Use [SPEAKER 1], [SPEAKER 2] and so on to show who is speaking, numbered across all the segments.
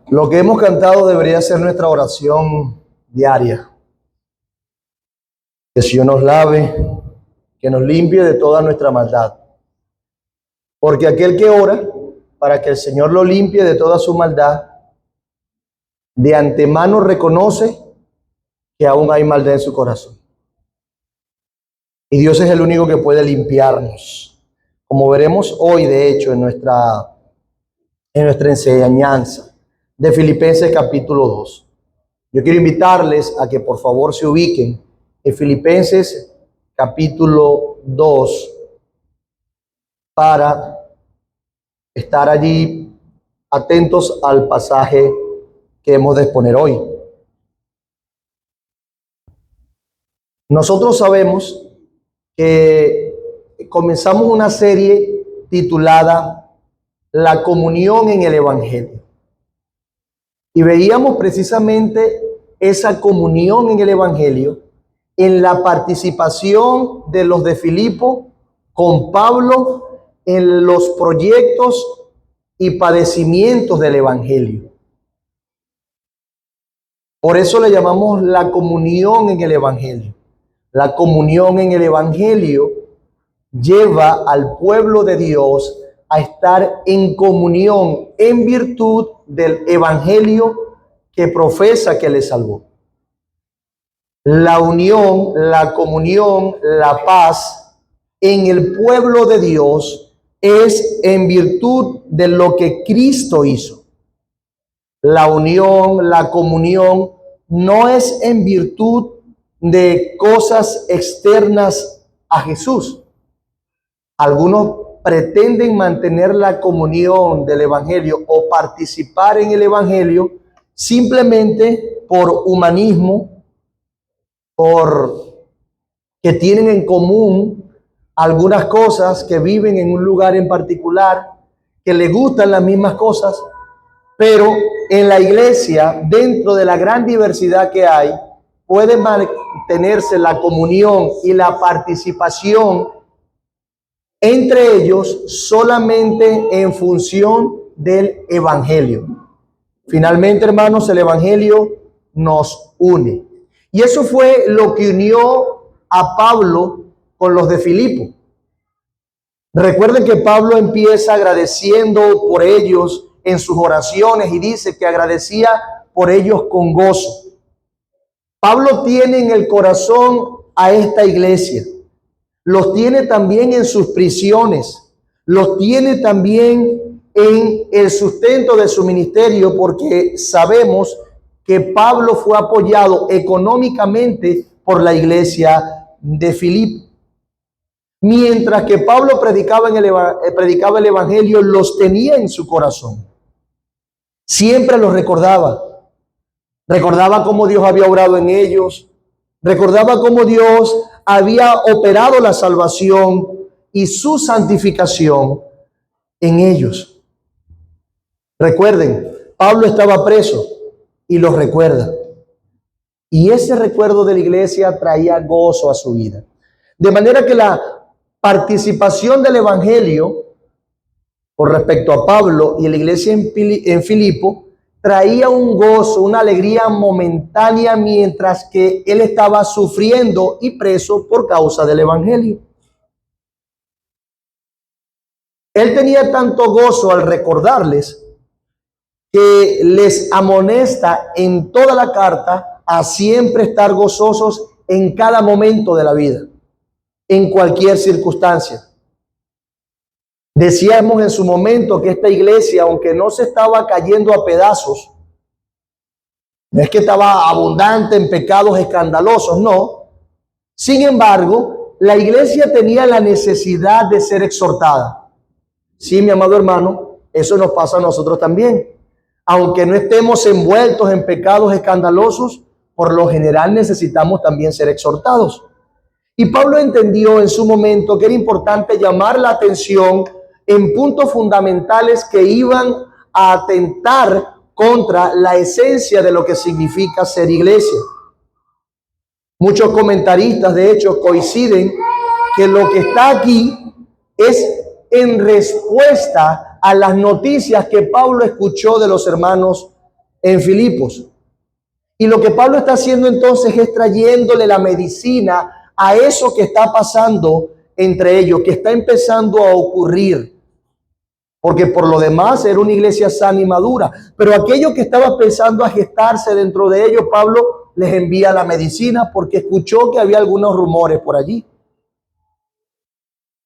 [SPEAKER 1] Lo que hemos cantado debería ser nuestra oración diaria. Que el Señor nos lave, que nos limpie de toda nuestra maldad. Porque aquel que ora para que el Señor lo limpie de toda su maldad, de antemano reconoce que aún hay maldad en su corazón. Y Dios es el único que puede limpiarnos. Como veremos hoy, de hecho, en nuestra enseñanza de Filipenses capítulo 2. Yo quiero invitarles a que por favor se ubiquen en Filipenses capítulo 2 para estar allí atentos al pasaje que hemos de exponer hoy. Nosotros sabemos que comenzamos una serie titulada La comunión en el Evangelio. Y veíamos precisamente esa comunión en el Evangelio en la participación de los de Filipo con Pablo en los proyectos y padecimientos del Evangelio. Por eso le llamamos la comunión en el Evangelio. La comunión en el Evangelio lleva al pueblo de Dios a estar en comunión en virtud del Evangelio que profesa que le salvó. La unión, la comunión, la paz en el pueblo de Dios es en virtud de lo que Cristo hizo. La unión, la comunión no es en virtud de cosas externas a Jesús. Algunos pretenden mantener la comunión del Evangelio o participar en el Evangelio simplemente por humanismo, por que tienen en común algunas cosas, que viven en un lugar en particular, que les gustan las mismas cosas, pero en la iglesia, dentro de la gran diversidad que hay, puede mantenerse la comunión y la participación entre ellos solamente en función del Evangelio. Finalmente, hermanos, el Evangelio nos une. Y eso fue lo que unió a Pablo con los de Filipo. Recuerden que Pablo empieza agradeciendo por ellos en sus oraciones y dice que agradecía por ellos con gozo. Pablo tiene en el corazón a esta iglesia. Los tiene también en sus prisiones, los tiene también en el sustento de su ministerio, porque sabemos que Pablo fue apoyado económicamente por la iglesia de Filipo. Mientras que Pablo predicaba el Evangelio, los tenía en su corazón. Siempre los recordaba. Recordaba cómo Dios había obrado en ellos. Recordaba cómo Dios había operado la salvación y su santificación en ellos. Recuerden, Pablo estaba preso y los recuerda. Y ese recuerdo de la iglesia traía gozo a su vida. De manera que la participación del Evangelio con respecto a Pablo y la iglesia en Filipo traía un gozo, una alegría momentánea mientras que él estaba sufriendo y preso por causa del Evangelio. Él tenía tanto gozo al recordarles que les amonesta en toda la carta a siempre estar gozosos en cada momento de la vida, en cualquier circunstancia. Decíamos en su momento que esta iglesia, aunque no se estaba cayendo a pedazos, no es que estaba abundante en pecados escandalosos, no. Sin embargo, la iglesia tenía la necesidad de ser exhortada. Sí, mi amado hermano, eso nos pasa a nosotros también. Aunque no estemos envueltos en pecados escandalosos, por lo general necesitamos también ser exhortados. Y Pablo entendió en su momento que era importante llamar la atención en puntos fundamentales que iban a atentar contra la esencia de lo que significa ser iglesia. Muchos comentaristas, de hecho, coinciden que lo que está aquí es en respuesta a las noticias que Pablo escuchó de los hermanos en Filipos. Y lo que Pablo está haciendo entonces es trayéndole la medicina a eso que está pasando entre ellos, que está empezando a ocurrir. Porque por lo demás era una iglesia sana y madura. Pero aquello que estaba empezando a gestarse dentro de ellos, Pablo les envía la medicina porque escuchó que había algunos rumores por allí.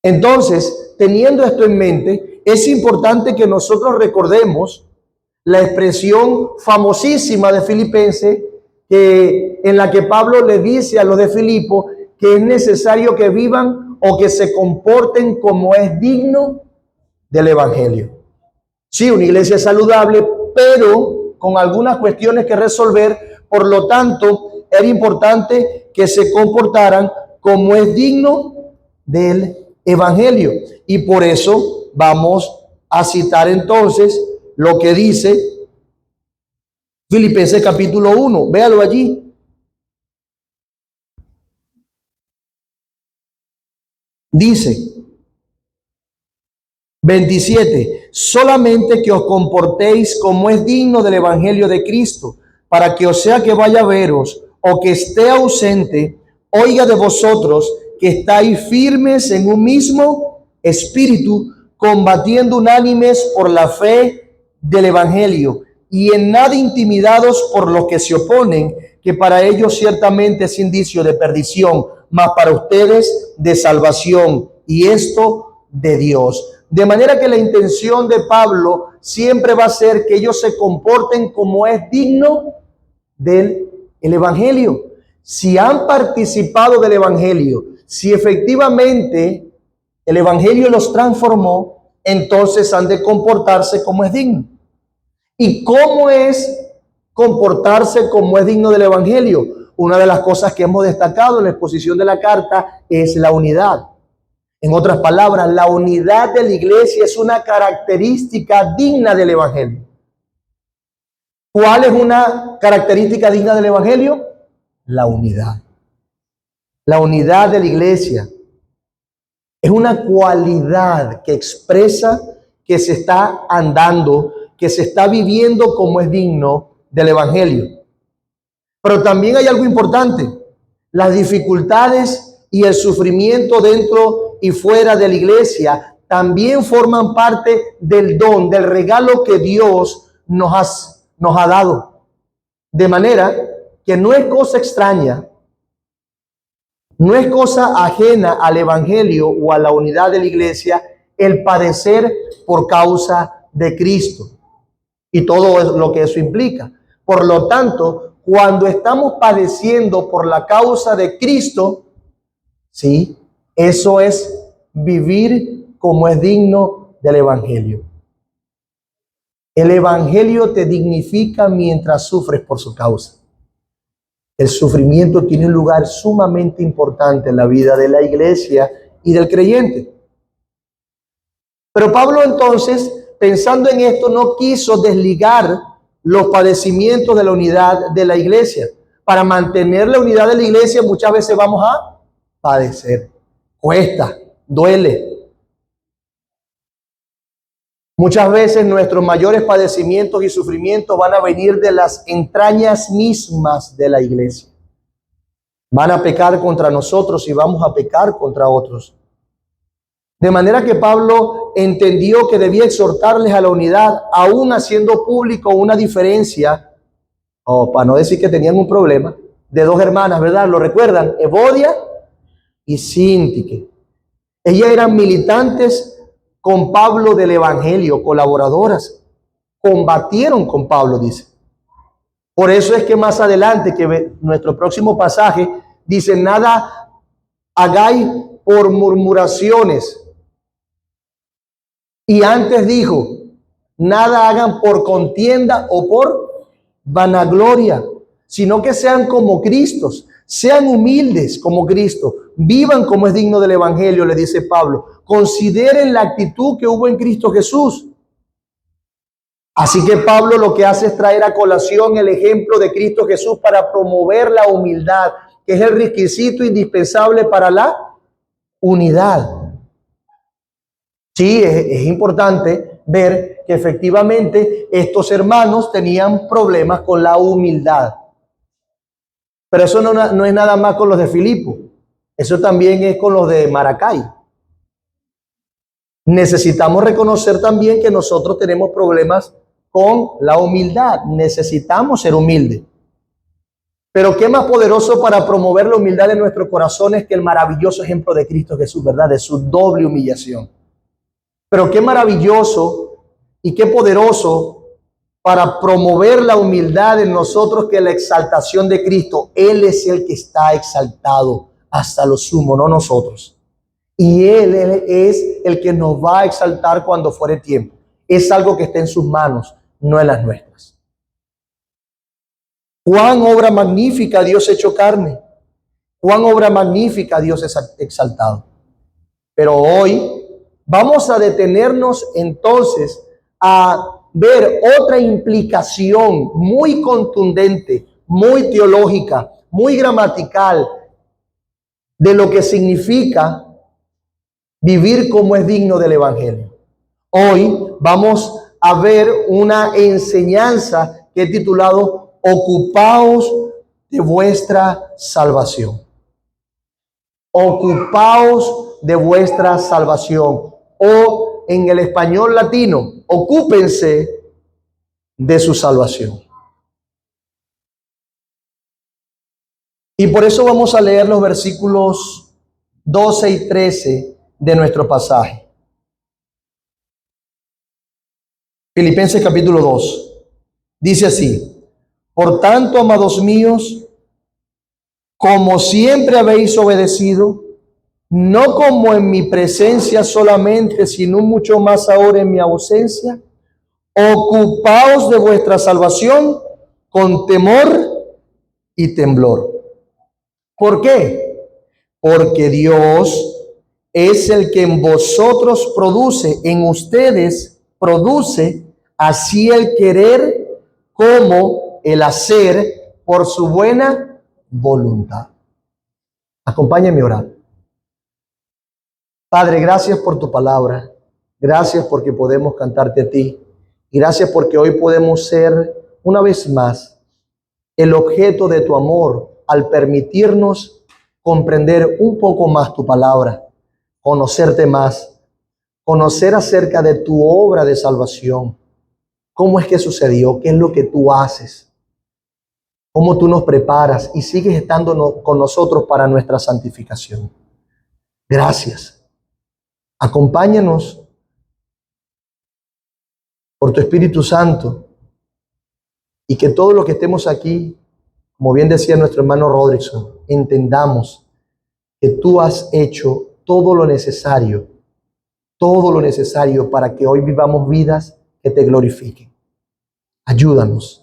[SPEAKER 1] Entonces, teniendo esto en mente, es importante que nosotros recordemos la expresión famosísima de Filipenses, en la que Pablo le dice a los de Filipo que es necesario que vivan o que se comporten como es digno del evangelio. Sí, una iglesia saludable, pero con algunas cuestiones que resolver. Por lo tanto, era importante que se comportaran como es digno del evangelio. Y por eso vamos a citar entonces lo que dice Filipenses capítulo 1. Véalo allí. Dice 27, solamente que os comportéis como es digno del evangelio de Cristo, para que o sea que vaya a veros o que esté ausente, oiga de vosotros que estáis firmes en un mismo espíritu, combatiendo unánimes por la fe del evangelio, y en nada intimidados por los que se oponen, que para ellos ciertamente es indicio de perdición, mas para ustedes de salvación, y esto de Dios. De manera que la intención de Pablo siempre va a ser que ellos se comporten como es digno del evangelio. Si han participado del evangelio, si efectivamente el evangelio los transformó, entonces han de comportarse como es digno. ¿Y cómo es comportarse como es digno del evangelio? Una de las cosas que hemos destacado en la exposición de la carta es la unidad. En otras palabras, la unidad de la iglesia es una característica digna del evangelio. ¿Cuál es una característica digna del evangelio? La unidad. La unidad de la iglesia es una cualidad que expresa que se está andando, que se está viviendo como es digno del evangelio. Pero también hay algo importante: las dificultades y el sufrimiento dentro y fuera de la iglesia también forman parte del don, del regalo que Dios nos ha dado. De manera que no es cosa extraña, no es cosa ajena al evangelio o a la unidad de la iglesia el padecer por causa de Cristo y todo lo que eso implica. Por lo tanto, cuando estamos padeciendo por la causa de Cristo, sí, eso es vivir como es digno del evangelio. El evangelio te dignifica mientras sufres por su causa. El sufrimiento tiene un lugar sumamente importante en la vida de la iglesia y del creyente. Pero Pablo entonces, pensando en esto, no quiso desligar los padecimientos de la unidad de la iglesia. Para mantener la unidad de la iglesia muchas veces vamos a padecer. Cuesta, duele. Muchas veces nuestros mayores padecimientos y sufrimientos van a venir de las entrañas mismas de la iglesia. Van a pecar contra nosotros y vamos a pecar contra otros. De manera que Pablo entendió que debía exhortarles a la unidad, aún haciendo público una diferencia, o para no decir que tenían un problema, de dos hermanas, ¿verdad? ¿Lo recuerdan? Evodia y Síntique. Ellas eran militantes con Pablo del evangelio, colaboradoras. Combatieron con Pablo, dice. Por eso es que más adelante, que nuestro próximo pasaje, dice: nada hagáis por murmuraciones. Y antes dijo: nada hagan por contienda o por vanagloria, sino que sean como Cristos, sean humildes como Cristo, vivan como es digno del evangelio, le dice Pablo. Consideren la actitud que hubo en Cristo Jesús. Así que Pablo lo que hace es traer a colación el ejemplo de Cristo Jesús para promover la humildad, que es el requisito indispensable para la unidad. Sí, es importante ver que efectivamente estos hermanos tenían problemas con la humildad. Pero eso no es nada más con los de Filipo, eso también es con los de Maracay. Necesitamos reconocer también que nosotros tenemos problemas con la humildad, necesitamos ser humildes. Pero qué más poderoso para promover la humildad en nuestros corazones que el maravilloso ejemplo de Cristo Jesús, ¿verdad? De su doble humillación. Pero qué maravilloso y qué poderoso para promover la humildad en nosotros que la exaltación de Cristo. Él es el que está exaltado hasta lo sumo, no nosotros. Y Él es el que nos va a exaltar cuando fuere tiempo. Es algo que está en sus manos, no en las nuestras. Cuán obra magnífica Dios hecho carne. Cuán obra magnífica Dios es exaltado. Pero hoy vamos a detenernos entonces a ver otra implicación muy contundente, muy teológica, muy gramatical de lo que significa vivir como es digno del Evangelio. Hoy vamos a ver una enseñanza que he titulado Ocupaos de vuestra salvación. Ocupaos de vuestra salvación. O en el español latino, ocúpense de su salvación. Y por eso vamos a leer los versículos 12 y 13 de nuestro pasaje. Filipenses capítulo 2. Dice así: por tanto, amados míos, como siempre habéis obedecido, no como en mi presencia solamente, sino mucho más ahora en mi ausencia, ocupaos de vuestra salvación con temor y temblor. ¿Por qué? Porque Dios es el que en vosotros produce, en ustedes produce así el querer como el hacer por su buena voluntad. Acompáñenme a orar. Padre, gracias por tu palabra. Gracias porque podemos cantarte a ti. Y gracias porque hoy podemos ser una vez más el objeto de tu amor al permitirnos comprender un poco más tu palabra, conocerte más, conocer acerca de tu obra de salvación. ¿Cómo es que sucedió? ¿Qué es lo que tú haces? ¿Cómo tú nos preparas y sigues estando con nosotros para nuestra santificación? Gracias. Acompáñanos por tu Espíritu Santo y que todos los que estemos aquí, como bien decía nuestro hermano Rodrickson, entendamos que tú has hecho todo lo necesario para que hoy vivamos vidas que te glorifiquen. Ayúdanos.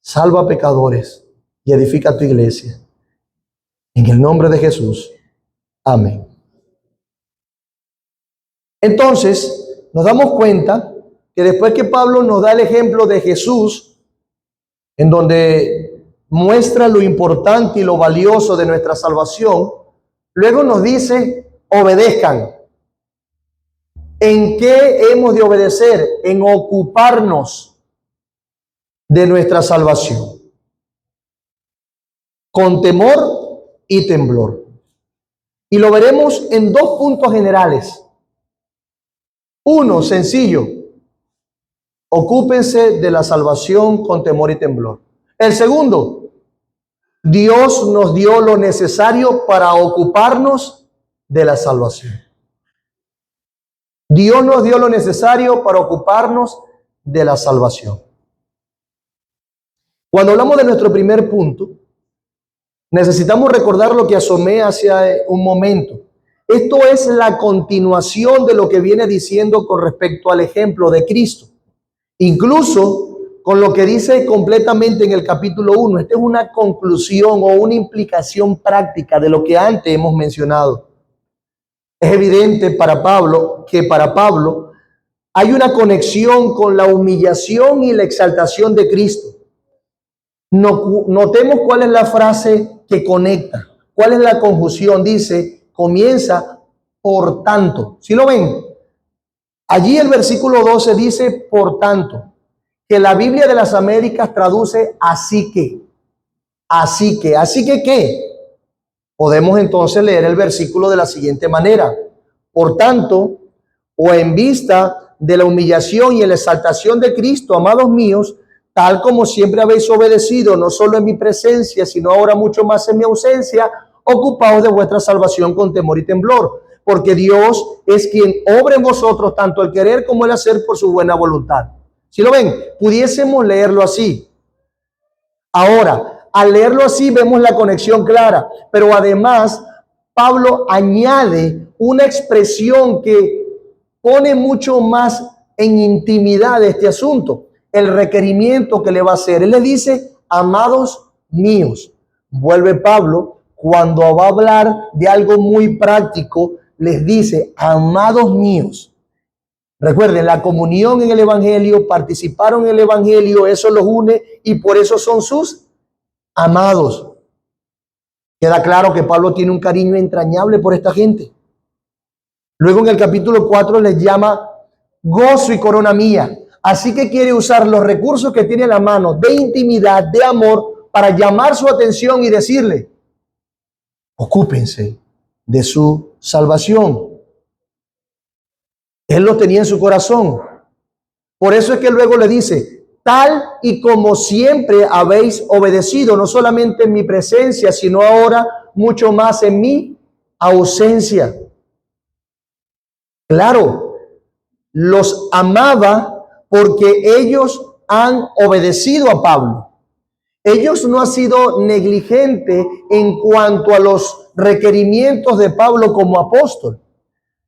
[SPEAKER 1] Salva a pecadores y edifica tu iglesia. En el nombre de Jesús. Amén. Entonces, nos damos cuenta que después que Pablo nos da el ejemplo de Jesús, en donde muestra lo importante y lo valioso de nuestra salvación, luego nos dice, obedezcan. ¿En qué hemos de obedecer? En ocuparnos de nuestra salvación, con temor y temblor. Y lo veremos en dos puntos generales. Uno, sencillo: ocúpense de la salvación con temor y temblor. El segundo, Dios nos dio lo necesario para ocuparnos de la salvación. Dios nos dio lo necesario para ocuparnos de la salvación. Cuando hablamos de nuestro primer punto, necesitamos recordar lo que asomé hace un momento. Esto es la continuación de lo que viene diciendo con respecto al ejemplo de Cristo. Incluso con lo que dice completamente en el capítulo 1. Esta es una conclusión o una implicación práctica de lo que antes hemos mencionado. Es evidente para Pablo que para Pablo hay una conexión con la humillación y la exaltación de Cristo. Notemos cuál es la frase que conecta, cuál es la conjunción. Dice, comienza por tanto. ¿Sí lo ven? Allí el versículo 12 dice, por tanto, que la Biblia de las Américas traduce así que. Así que ¿qué? Podemos entonces leer el versículo de la siguiente manera. Por tanto, o en vista de la humillación y la exaltación de Cristo, amados míos, tal como siempre habéis obedecido, no solo en mi presencia, sino ahora mucho más en mi ausencia, ocupaos de vuestra salvación con temor y temblor, porque Dios es quien obra en vosotros tanto el querer como el hacer por su buena voluntad. Si lo ven, pudiésemos leerlo así. Ahora, al leerlo así vemos la conexión clara, pero además Pablo añade una expresión que pone mucho más en intimidad este asunto, el requerimiento que le va a hacer. Él le dice, amados míos. Vuelve Pablo, cuando va a hablar de algo muy práctico, les dice, amados míos. Recuerden, la comunión en el Evangelio, participaron en el Evangelio, eso los une y por eso son sus amados. Queda claro que Pablo tiene un cariño entrañable por esta gente. Luego en el capítulo 4 les llama gozo y corona mía. Así que quiere usar los recursos que tiene a la mano de intimidad, de amor, para llamar su atención y decirle, ocúpense de su salvación. Él lo tenía en su corazón. Por eso es que luego le dice, tal y como siempre habéis obedecido, no solamente en mi presencia, sino ahora mucho más en mi ausencia. Claro, los amaba porque ellos han obedecido a Pablo. Ellos no han sido negligentes en cuanto a los requerimientos de Pablo como apóstol.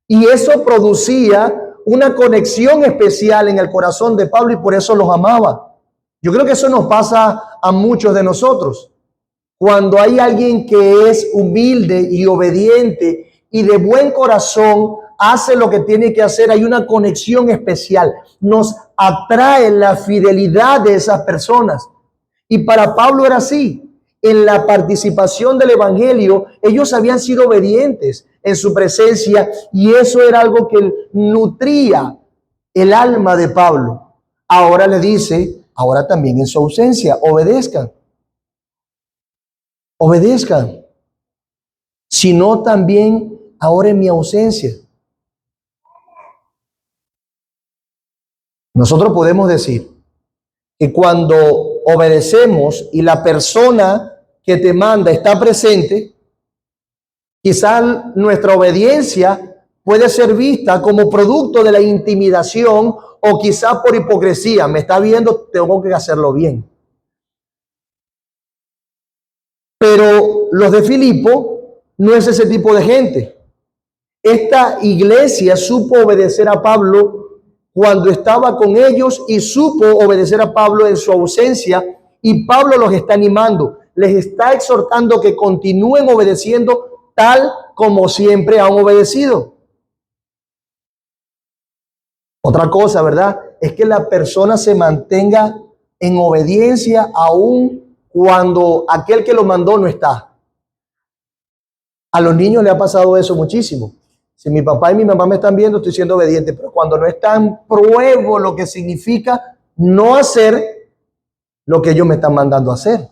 [SPEAKER 1] Y eso producía una conexión especial en el corazón de Pablo y por eso los amaba. Yo creo que eso nos pasa a muchos de nosotros. Cuando hay alguien que es humilde y obediente y de buen corazón hace lo que tiene que hacer, hay una conexión especial. Nos atrae la fidelidad de esas personas. Y para Pablo era así. En la participación del Evangelio, ellos habían sido obedientes en su presencia y eso era algo que nutría el alma de Pablo. Ahora le dice, ahora también en su ausencia, obedezcan. Obedezcan. Sino también ahora en mi ausencia. Nosotros podemos decir que cuando obedecemos y la persona que te manda está presente, quizás nuestra obediencia puede ser vista como producto de la intimidación o quizás por hipocresía. Me está viendo, tengo que hacerlo bien. Pero los de Filipo no es ese tipo de gente. Esta iglesia supo obedecer a Pablo cuando estaba con ellos y supo obedecer a Pablo en su ausencia, y Pablo los está animando, les está exhortando que continúen obedeciendo tal como siempre han obedecido. Otra cosa, ¿verdad? Es que la persona se mantenga en obediencia aún cuando aquel que lo mandó no está. A los niños le ha pasado eso muchísimo. Si mi papá y mi mamá me están viendo, estoy siendo obediente, pero cuando no están, pruebo lo que significa no hacer lo que ellos me están mandando a hacer.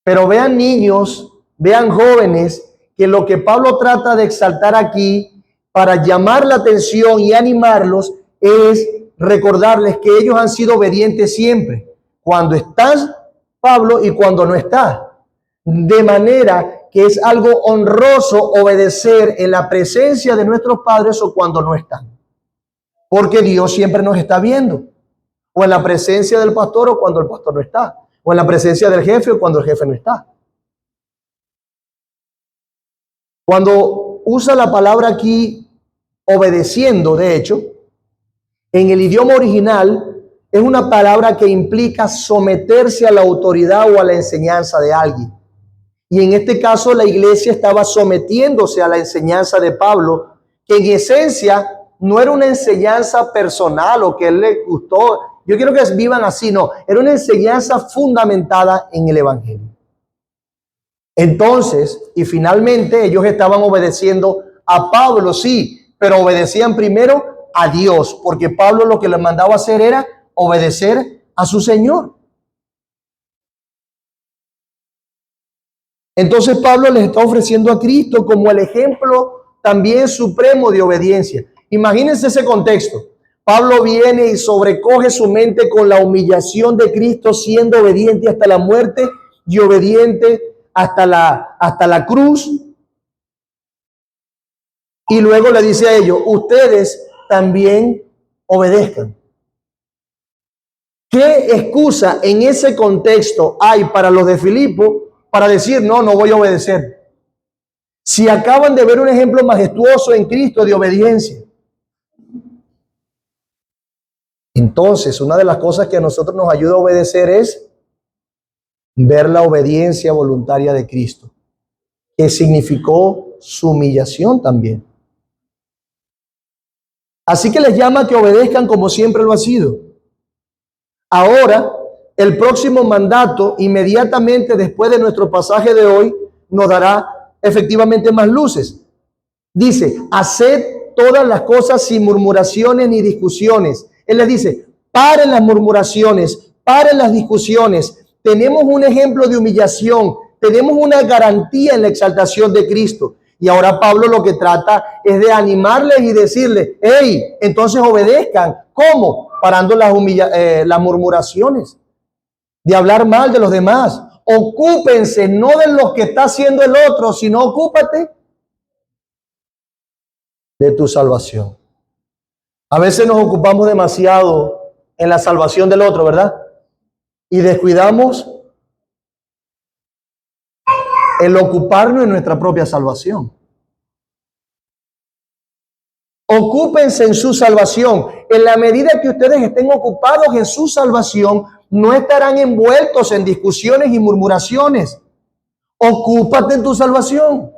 [SPEAKER 1] Pero vean niños, vean jóvenes, que lo que Pablo trata de exaltar aquí para llamar la atención y animarlos es recordarles que ellos han sido obedientes siempre, cuando estás Pablo y cuando no está. De manera que es algo honroso obedecer en la presencia de nuestros padres o cuando no están. Porque Dios siempre nos está viendo. O en la presencia del pastor o cuando el pastor no está. O en la presencia del jefe o cuando el jefe no está. Cuando usa la palabra aquí, obedeciendo, de hecho, en el idioma original es una palabra que implica someterse a la autoridad o a la enseñanza de alguien. Y en este caso la iglesia estaba sometiéndose a la enseñanza de Pablo, que en esencia no era una enseñanza personal o que él le gustó. Yo quiero que vivan así, no. Era una enseñanza fundamentada en el Evangelio. Entonces, y finalmente ellos estaban obedeciendo a Pablo, sí, pero obedecían primero a Dios, porque Pablo lo que les mandaba hacer era obedecer a su Señor. Entonces Pablo les está ofreciendo a Cristo como el ejemplo también supremo de obediencia. Imagínense ese contexto. Pablo viene y sobrecoge su mente con la humillación de Cristo, siendo obediente hasta la muerte y obediente hasta la cruz. Y luego le dice a ellos, ustedes también obedezcan. ¿Qué excusa en ese contexto hay para los de Filipo para decir, no voy a obedecer? Si acaban de ver un ejemplo majestuoso en Cristo de obediencia. Entonces, una de las cosas que a nosotros nos ayuda a obedecer es ver la obediencia voluntaria de Cristo, que significó su humillación también. Así que les llama a que obedezcan como siempre lo ha sido. Ahora, el próximo mandato, inmediatamente después de nuestro pasaje de hoy, nos dará efectivamente más luces. Dice, haced todas las cosas sin murmuraciones ni discusiones. Él les dice, paren las murmuraciones, paren las discusiones. Tenemos un ejemplo de humillación, tenemos una garantía en la exaltación de Cristo. Y ahora Pablo lo que trata es de animarles y decirles, hey, entonces obedezcan. ¿Cómo? Parando las murmuraciones, de hablar mal de los demás. Ocúpense no de lo que está haciendo el otro, sino ocúpate de tu salvación. A veces nos ocupamos demasiado en la salvación del otro, ¿verdad? Y descuidamos el ocuparnos en nuestra propia salvación. Ocúpense en su salvación. En la medida que ustedes estén ocupados en su salvación, no estarán envueltos en discusiones y murmuraciones. Ocúpate en tu salvación.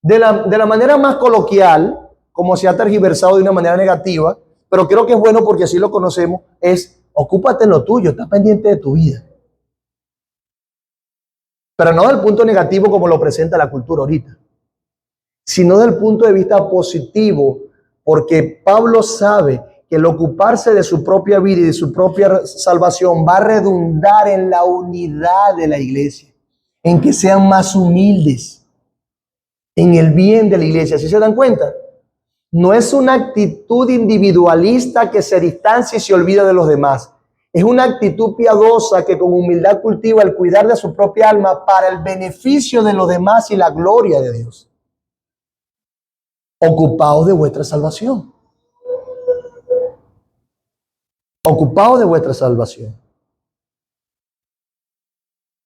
[SPEAKER 1] De la manera más coloquial, como se ha tergiversado de una manera negativa, pero creo que es bueno porque así lo conocemos, es ocúpate en lo tuyo, está pendiente de tu vida. Pero no del punto negativo como lo presenta la cultura ahorita, sino del punto de vista positivo, porque Pablo sabe que el ocuparse de su propia vida y de su propia salvación va a redundar en la unidad de la iglesia, en que sean más humildes, en el bien de la iglesia. ¿Sí se dan cuenta? No es una actitud individualista que se distancia y se olvida de los demás. Es una actitud piadosa que con humildad cultiva el cuidar de su propia alma para el beneficio de los demás y la gloria de Dios. Ocupaos de vuestra salvación. Ocupaos de vuestra salvación.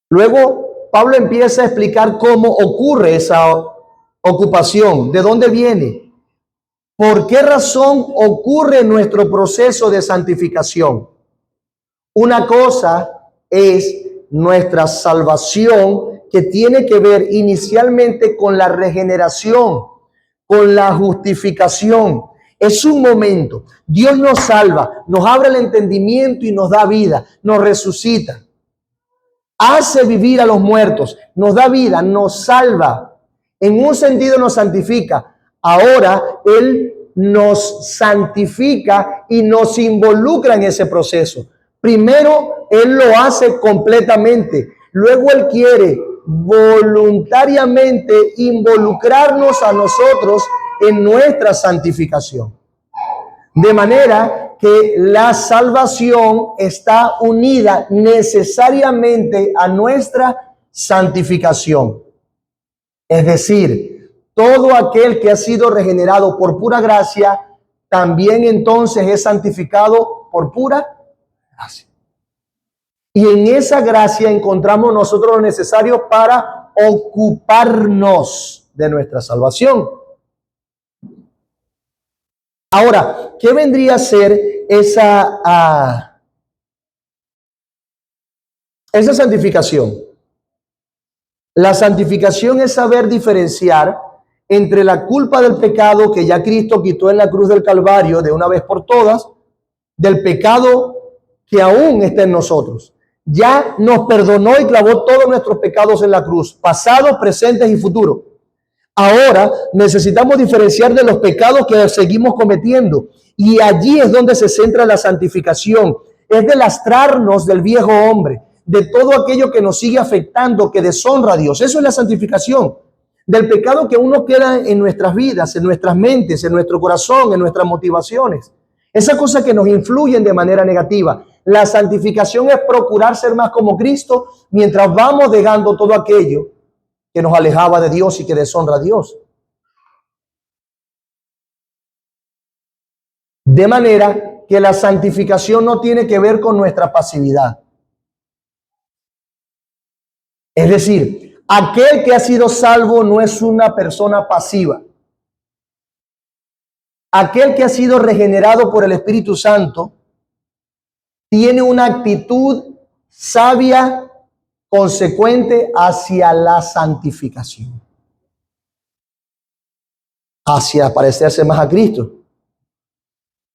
[SPEAKER 1] Luego, Pablo empieza a explicar cómo ocurre esa ocupación, de dónde viene, por qué razón ocurre nuestro proceso de santificación. Una cosa es nuestra salvación, que tiene que ver inicialmente con la regeneración, con la justificación. Es un momento. Dios nos salva, nos abre el entendimiento y nos da vida, nos resucita. Hace vivir a los muertos, nos da vida, nos salva. En un sentido nos santifica. Ahora Él nos santifica y nos involucra en ese proceso. Primero, Él lo hace completamente. Luego Él quiere voluntariamente involucrarnos a nosotros en nuestra santificación. De manera que la salvación está unida necesariamente a nuestra santificación. Es decir, todo aquel que ha sido regenerado por pura gracia, también entonces es santificado por pura gracia. Y en esa gracia encontramos nosotros lo necesario para ocuparnos de nuestra salvación. Ahora, ¿qué vendría a ser esa santificación? La santificación es saber diferenciar entre la culpa del pecado que ya Cristo quitó en la cruz del Calvario de una vez por todas, del pecado que aún está en nosotros. Ya nos perdonó y clavó todos nuestros pecados en la cruz, pasados, presentes y futuros. Ahora necesitamos diferenciar de los pecados que seguimos cometiendo. Y allí es donde se centra la santificación. Es de lastrarnos del viejo hombre, de todo aquello que nos sigue afectando, que deshonra a Dios. Eso es la santificación. Del pecado que uno queda en nuestras vidas, en nuestras mentes, en nuestro corazón, en nuestras motivaciones. Esas cosas que nos influyen de manera negativa. La santificación es procurar ser más como Cristo mientras vamos dejando todo aquello que nos alejaba de Dios y que deshonra a Dios. De manera que la santificación no tiene que ver con nuestra pasividad. Es decir, aquel que ha sido salvo no es una persona pasiva. Aquel que ha sido regenerado por el Espíritu Santo tiene una actitud sabia, consecuente hacia la santificación, hacia parecerse más a Cristo.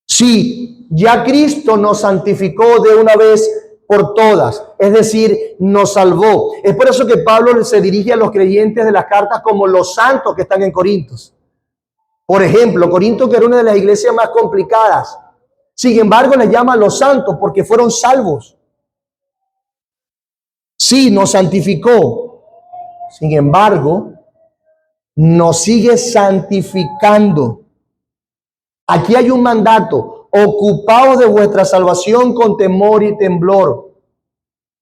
[SPEAKER 1] Si ya Cristo nos santificó de una vez por todas, es decir, nos salvó. Es por eso que Pablo se dirige a los creyentes de las cartas como los santos que están en Corintios. Por ejemplo, Corinto, que era una de las iglesias más complicadas, sin embargo les llama a los santos porque fueron salvos. Sí, nos santificó. Sin embargo, nos sigue santificando. Aquí hay un mandato: ocupaos de vuestra salvación con temor y temblor.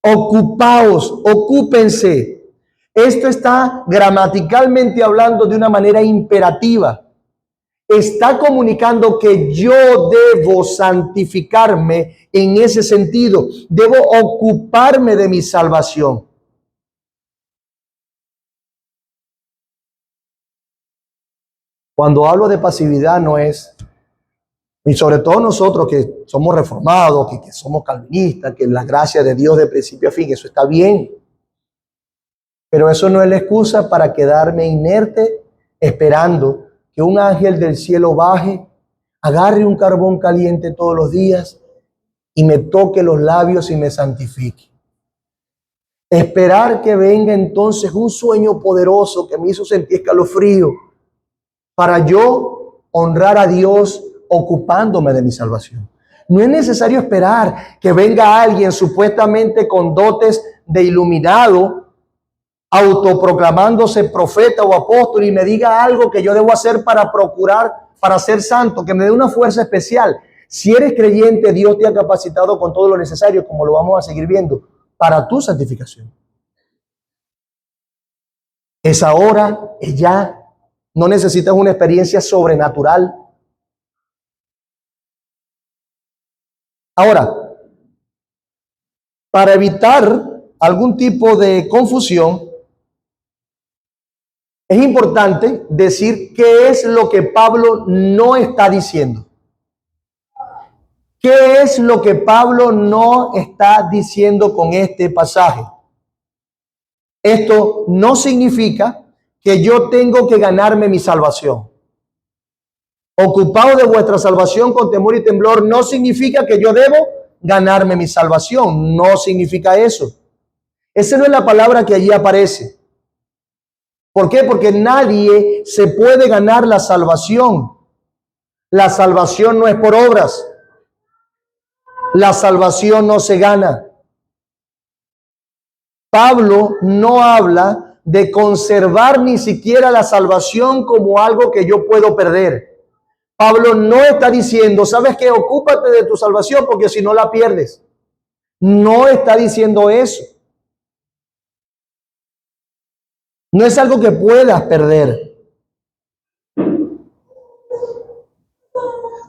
[SPEAKER 1] Ocupaos, ocúpense. Esto está gramaticalmente hablando de una manera imperativa. Está comunicando que yo debo santificarme en ese sentido. Debo ocuparme de mi salvación. Cuando hablo de pasividad no es, y sobre todo nosotros que somos reformados, que somos calvinistas, que la gracia de Dios de principio a fin, eso está bien. Pero eso no es la excusa para quedarme inerte esperando que un ángel del cielo baje, agarre un carbón caliente todos los días y me toque los labios y me santifique. Esperar que venga entonces un sueño poderoso que me hizo sentir escalofrío para yo honrar a Dios ocupándome de mi salvación. No es necesario esperar que venga alguien supuestamente con dotes de iluminado, autoproclamándose profeta o apóstol y me diga algo que yo debo hacer para procurar, para ser santo, que me dé una fuerza especial. Si eres creyente, Dios te ha capacitado con todo lo necesario, como lo vamos a seguir viendo, para tu santificación. Es ahora, es ya. No necesitas una experiencia sobrenatural. Ahora, para evitar algún tipo de confusión, es importante decir qué es lo que Pablo no está diciendo. ¿Qué es lo que Pablo no está diciendo con este pasaje? Esto no significa que yo tengo que ganarme mi salvación. Ocupado de vuestra salvación con temor y temblor no significa que yo debo ganarme mi salvación. No significa eso. Esa no es la palabra que allí aparece. ¿Por qué? Porque nadie se puede ganar la salvación. La salvación no es por obras. La salvación no se gana. Pablo no habla de conservar ni siquiera la salvación como algo que yo puedo perder. Pablo no está diciendo, ¿sabes qué? Ocúpate de tu salvación porque si no la pierdes. No está diciendo eso. No es algo que puedas perder.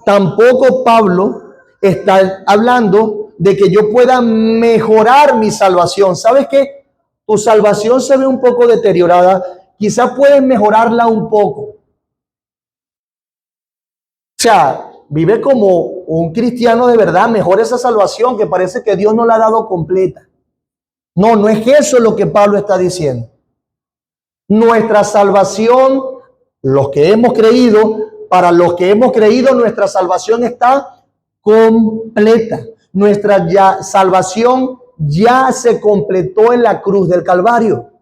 [SPEAKER 1] Tampoco Pablo está hablando de que yo pueda mejorar mi salvación. ¿Sabes qué? Tu salvación se ve un poco deteriorada. Quizás puedes mejorarla un poco. O sea, vive como un cristiano de verdad. Mejora esa salvación que parece que Dios no la ha dado completa. No, no es eso lo que Pablo está diciendo. Nuestra salvación, los que hemos creído, para los que hemos creído, nuestra salvación está completa. Nuestra salvación ya se completó en la cruz del Calvario.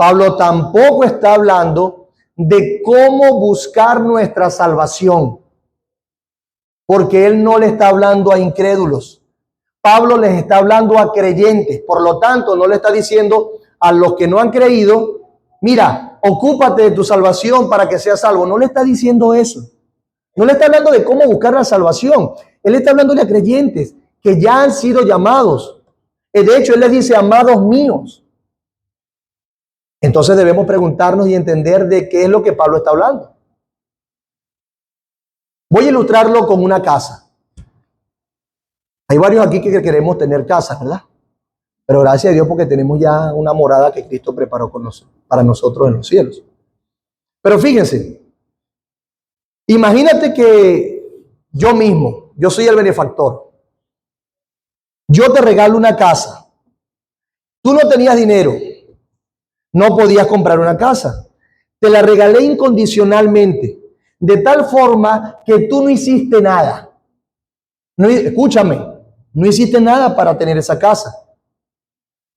[SPEAKER 1] Pablo tampoco está hablando de cómo buscar nuestra salvación, porque él no le está hablando a incrédulos. Pablo les está hablando a creyentes, por lo tanto no le está diciendo a los que no han creído, mira, ocúpate de tu salvación para que seas salvo. No le está diciendo eso. No le está hablando de cómo buscar la salvación. Él está hablándole a creyentes que ya han sido llamados. De hecho, él les dice, amados míos. Entonces debemos preguntarnos y entender de qué es lo que Pablo está hablando. Voy a ilustrarlo con una casa. Hay varios aquí que queremos tener casas, ¿verdad? Pero gracias a Dios porque tenemos ya una morada que Cristo preparó para nosotros en los cielos. Pero fíjense, imagínate que yo soy el benefactor. Yo te regalo una casa. Tú no tenías dinero. No podías comprar una casa. Te la regalé incondicionalmente. De tal forma que tú no hiciste nada. No, escúchame, no hiciste nada para tener esa casa.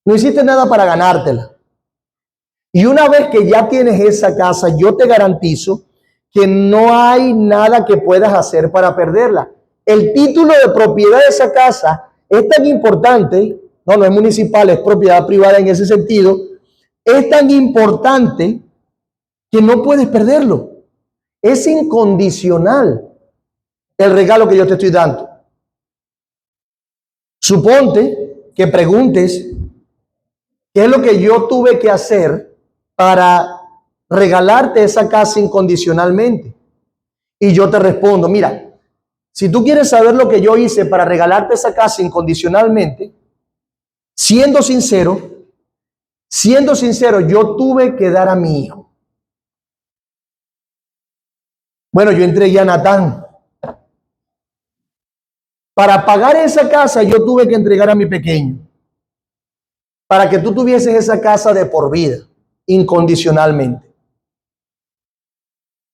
[SPEAKER 1] No hiciste nada para ganártela. Y una vez que ya tienes esa casa, yo te garantizo que no hay nada que puedas hacer para perderla. El título de propiedad de esa casa es tan importante, no es municipal, es propiedad privada en ese sentido, es tan importante que no puedes perderlo. Es incondicional el regalo que yo te estoy dando. Suponte que preguntes qué es lo que yo tuve que hacer para regalarte esa casa incondicionalmente. Y yo te respondo, mira, si tú quieres saber lo que yo hice para regalarte esa casa incondicionalmente, siendo sincero, yo tuve que dar a mi hijo. Bueno, yo entregué a Natán. Para pagar esa casa, yo tuve que entregar a mi pequeño. Para que tú tuvieses esa casa de por vida, incondicionalmente.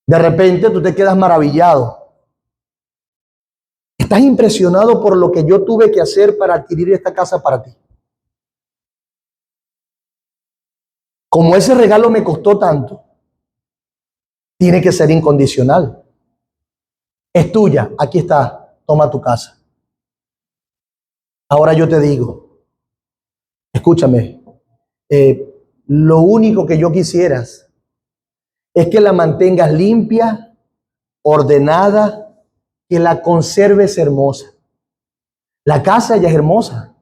[SPEAKER 1] De repente tú te quedas maravillado. Estás impresionado por lo que yo tuve que hacer para adquirir esta casa para ti. Como ese regalo me costó tanto, tiene que ser incondicional. Es tuya, aquí está, toma tu casa. Ahora yo te digo, escúchame, lo único que yo quisieras es que la mantengas limpia, ordenada, que la conserves hermosa. La casa ya es hermosa,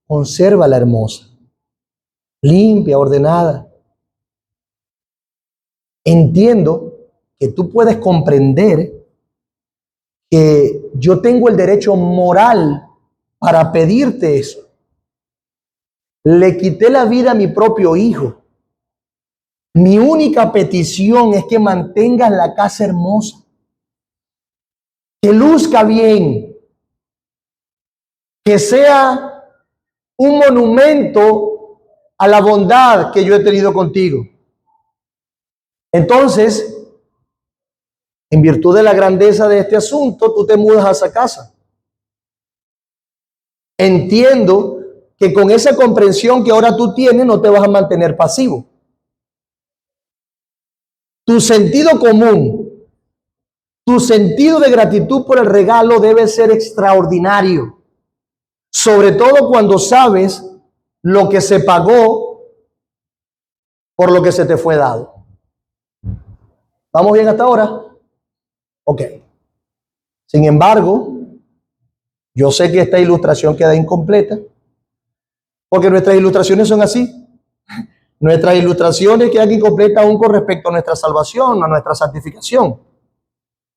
[SPEAKER 1] consérvala hermosa, limpia, ordenada. Entiendo que tú puedes comprender que yo tengo el derecho moral para pedirte eso. Le quité la vida a mi propio hijo. Mi única petición es que mantengas la casa hermosa, que luzca bien, que sea un monumento a la bondad que yo he tenido contigo. Entonces, en virtud de la grandeza de este asunto, tú te mudas a esa casa. Entiendo que con esa comprensión que ahora tú tienes, no te vas a mantener pasivo. Tu sentido común, tu sentido de gratitud por el regalo debe ser extraordinario. Sobre todo cuando sabes lo que se pagó por lo que se te fue dado. ¿Vamos bien hasta ahora? Ok. Sin embargo, yo sé que esta ilustración queda incompleta, porque nuestras ilustraciones son así. Nuestras ilustraciones quedan incompletas aún con respecto a nuestra salvación, a nuestra santificación.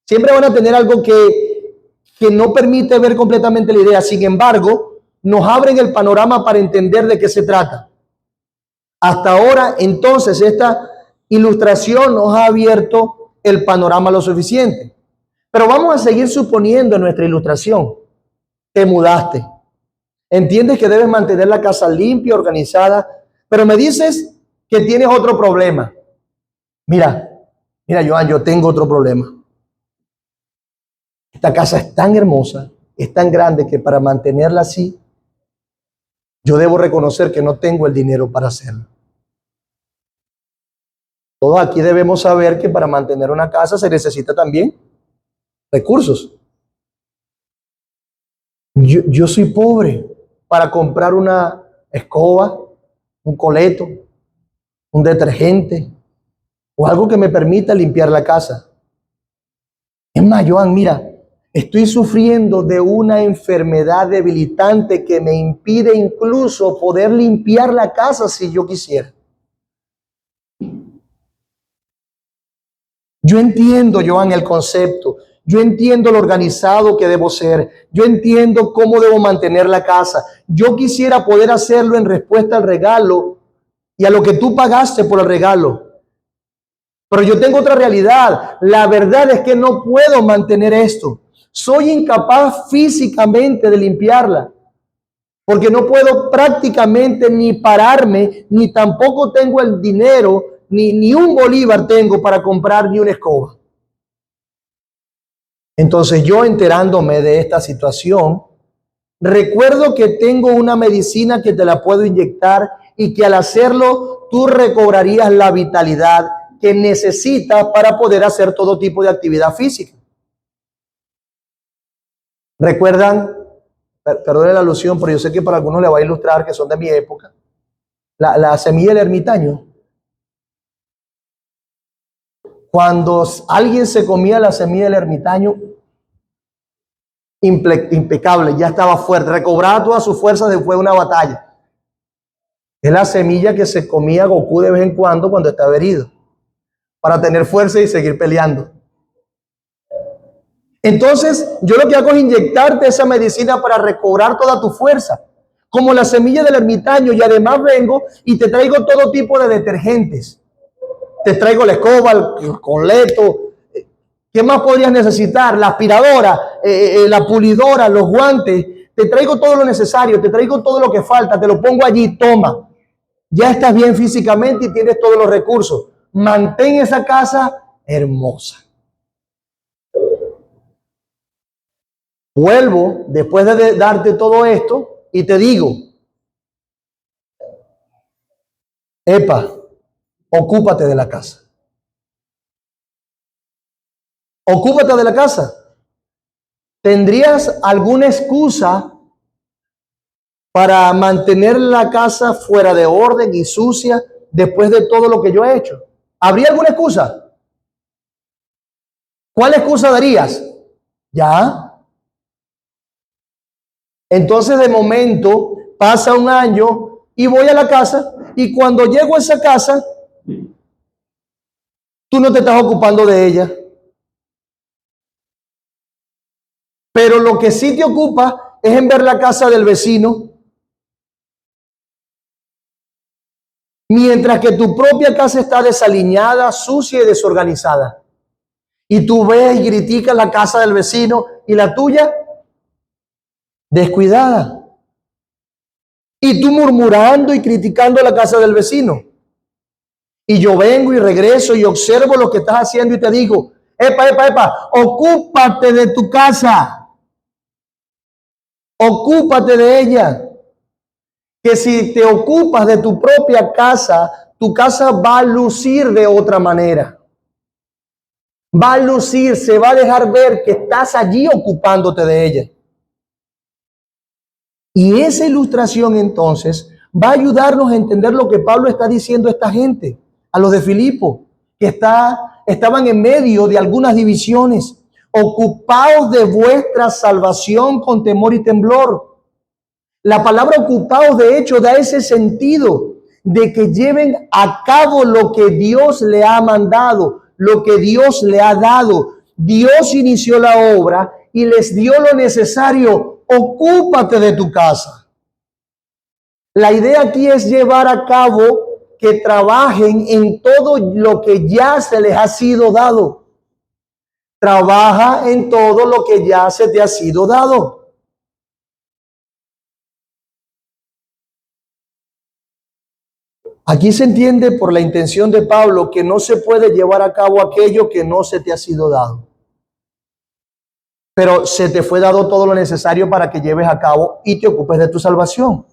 [SPEAKER 1] Siempre van a tener algo que no permite ver completamente la idea. Sin embargo, nos abren el panorama para entender de qué se trata. Hasta ahora, entonces, esta ilustración nos ha abierto el panorama lo suficiente. Pero vamos a seguir suponiendo en nuestra ilustración. Te mudaste. Entiendes que debes mantener la casa limpia, organizada, pero me dices que tienes otro problema. Mira, Joan, yo tengo otro problema. Esta casa es tan hermosa, es tan grande que para mantenerla así, yo debo reconocer que no tengo el dinero para hacerlo. Todos aquí debemos saber que para mantener una casa se necesita también recursos. Yo soy pobre para comprar una escoba, un coleto, un detergente o algo que me permita limpiar la casa. Es más, Joan, mira, estoy sufriendo de una enfermedad debilitante que me impide incluso poder limpiar la casa si yo quisiera. Yo entiendo, Joan, el concepto. Yo entiendo lo organizado que debo ser. Yo entiendo cómo debo mantener la casa. Yo quisiera poder hacerlo en respuesta al regalo y a lo que tú pagaste por el regalo. Pero yo tengo otra realidad. La verdad es que no puedo mantener esto. Soy incapaz físicamente de limpiarla. Porque no puedo prácticamente ni pararme, ni tampoco tengo el dinero, ni un bolívar tengo para comprar ni una escoba. Entonces yo, enterándome de esta situación, recuerdo que tengo una medicina que te la puedo inyectar y que al hacerlo tú recobrarías la vitalidad que necesitas para poder hacer todo tipo de actividad física. ¿Recuerdan? Perdone la alusión, pero yo sé que para algunos le va a ilustrar, que son de mi época, la semilla del ermitaño. Cuando alguien se comía la semilla del ermitaño, impecable, ya estaba fuerte, recobraba toda su fuerza después de una batalla. Es la semilla que se comía Goku de vez en cuando estaba herido, para tener fuerza y seguir peleando. Entonces, yo lo que hago es inyectarte esa medicina para recobrar toda tu fuerza, como la semilla del ermitaño, y además vengo y te traigo todo tipo de detergentes. Te traigo la escoba, el coleto. ¿Qué más podrías necesitar? La aspiradora, la pulidora, los guantes. Te traigo todo lo necesario, te traigo todo lo que falta, te lo pongo allí, toma. Ya estás bien físicamente y tienes todos los recursos. Mantén esa casa hermosa. Vuelvo después de darte todo esto y te digo, epa, ocúpate de la casa. Ocúpate de la casa. ¿Tendrías alguna excusa para mantener la casa fuera de orden y sucia después de todo lo que yo he hecho? ¿Habría alguna excusa? ¿Cuál excusa darías? Ya. Entonces de momento pasa un año y voy a la casa y cuando llego a esa casa, tú no te estás ocupando de ella. Pero lo que sí te ocupa es en ver la casa del vecino. Mientras que tu propia casa está desaliñada, sucia y desorganizada. Y tú ves y criticas la casa del vecino y la tuya descuidada. Y tú murmurando y criticando la casa del vecino. Y yo vengo y regreso y observo lo que estás haciendo y te digo, epa, ocúpate de tu casa. Ocúpate de ella. Que si te ocupas de tu propia casa, tu casa va a lucir de otra manera. Va a lucir, se va a dejar ver que estás allí ocupándote de ella. Y esa ilustración entonces va a ayudarnos a entender lo que Pablo está diciendo a esta gente, a los de Filipo, que estaban en medio de algunas divisiones. Ocupaos de vuestra salvación con temor y temblor. La palabra ocupaos, de hecho, da ese sentido de que lleven a cabo lo que Dios le ha mandado, lo que Dios le ha dado. Dios inició la obra y les dio lo necesario. Ocúpate de tu casa. La idea aquí es llevar a cabo que trabajen en todo lo que ya se les ha sido dado. Trabaja en todo lo que ya se te ha sido dado. Aquí se entiende por la intención de Pablo que no se puede llevar a cabo aquello que no se te ha sido dado. Pero se te fue dado todo lo necesario para que lleves a cabo y te ocupes de tu salvación.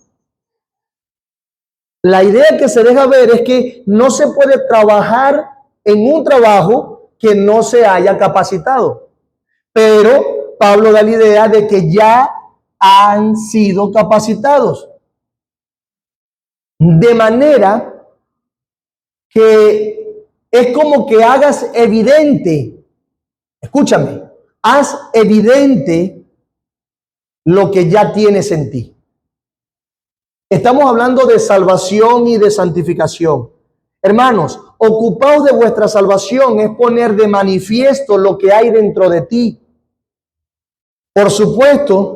[SPEAKER 1] La idea que se deja ver es que no se puede trabajar en un trabajo que no se haya capacitado. Pero Pablo da la idea de que ya han sido capacitados. De manera que es como que hagas evidente, escúchame, haz evidente lo que ya tienes en ti. Estamos hablando de salvación y de santificación. Hermanos, ocupaos de vuestra salvación es poner de manifiesto lo que hay dentro de ti. Por supuesto,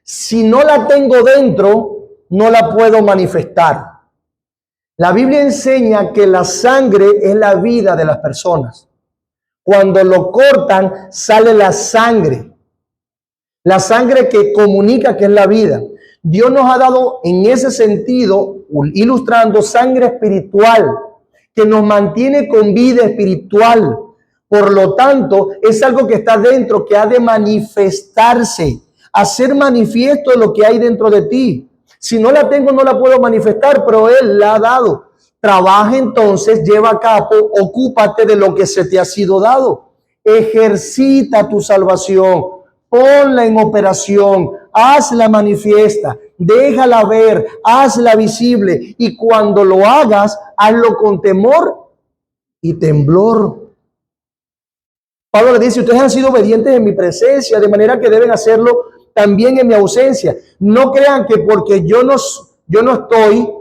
[SPEAKER 1] si no la tengo dentro, no la puedo manifestar. La Biblia enseña que la sangre es la vida de las personas. Cuando lo cortan, sale la sangre. La sangre que comunica que es la vida. Dios nos ha dado en ese sentido, ilustrando, sangre espiritual que nos mantiene con vida espiritual. Por lo tanto, es algo que está dentro, que ha de manifestarse, hacer manifiesto lo que hay dentro de ti. Si no la tengo, no la puedo manifestar, pero Él la ha dado. Trabaja entonces, lleva a cabo, ocúpate de lo que se te ha sido dado. Ejercita tu salvación, ponla en operación, hazla manifiesta, déjala ver, hazla visible. Y cuando lo hagas, hazlo con temor y temblor. Pablo le dice, ustedes han sido obedientes en mi presencia, de manera que deben hacerlo también en mi ausencia. No crean que porque yo no estoy,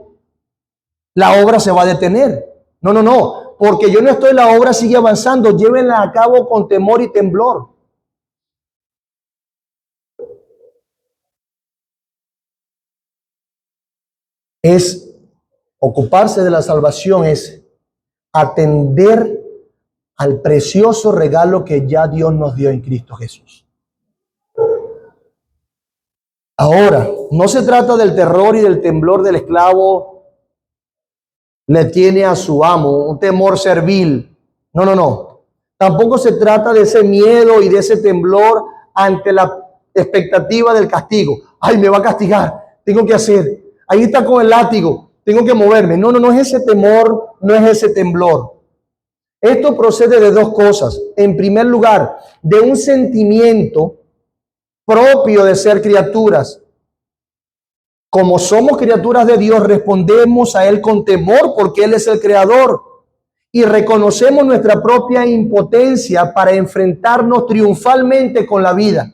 [SPEAKER 1] la obra se va a detener. No. Porque yo no estoy, la obra sigue avanzando. Llévenla a cabo con temor y temblor. Es ocuparse de la salvación, es atender al precioso regalo que ya Dios nos dio en Cristo Jesús. Ahora, no se trata del terror y del temblor del esclavo le tiene a su amo, un temor servil. No. Tampoco se trata de ese miedo y de ese temblor ante la expectativa del castigo. Ay, me va a castigar, tengo que hacer. Ahí está con el látigo, tengo que moverme. No es ese temor, no es ese temblor. Esto procede de dos cosas. En primer lugar, de un sentimiento propio de ser criaturas. Como somos criaturas de Dios, respondemos a Él con temor porque Él es el creador y reconocemos nuestra propia impotencia para enfrentarnos triunfalmente con la vida.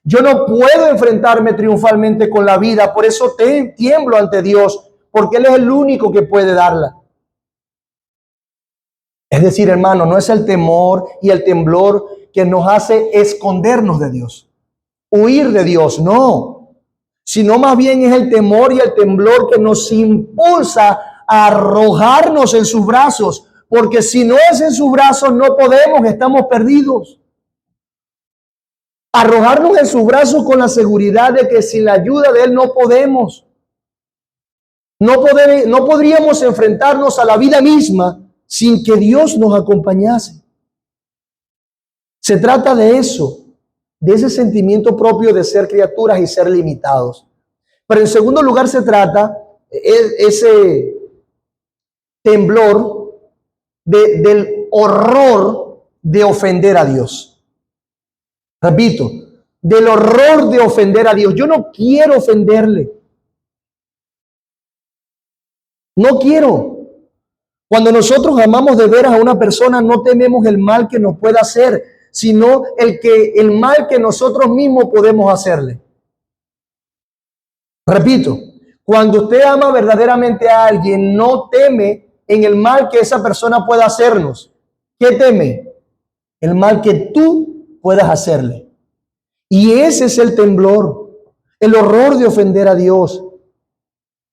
[SPEAKER 1] Yo no puedo enfrentarme triunfalmente con la vida, por eso tiemblo ante Dios, porque Él es el único que puede darla. Es decir, hermano, no es el temor y el temblor que nos hace escondernos de Dios, huir de Dios, no. Sino más bien es el temor y el temblor que nos impulsa a arrojarnos en sus brazos, porque si no es en sus brazos no podemos, estamos perdidos. Arrojarnos en sus brazos con la seguridad de que sin la ayuda de Él no podemos. No podríamos enfrentarnos a la vida misma sin que Dios nos acompañase. Se trata de eso, de ese sentimiento propio de ser criaturas y ser limitados. Pero en segundo lugar se trata ese temblor del horror de ofender a Dios. Repito, del horror de ofender a Dios. Yo no quiero ofenderle. No quiero. Cuando nosotros amamos de veras a una persona, no tememos el mal que nos pueda hacer, sino el mal que nosotros mismos podemos hacerle. Repito, cuando usted ama verdaderamente a alguien, no teme en el mal que esa persona pueda hacernos. ¿Qué teme? El mal que tú puedas hacerle. Y ese es el temblor, el horror de ofender a Dios.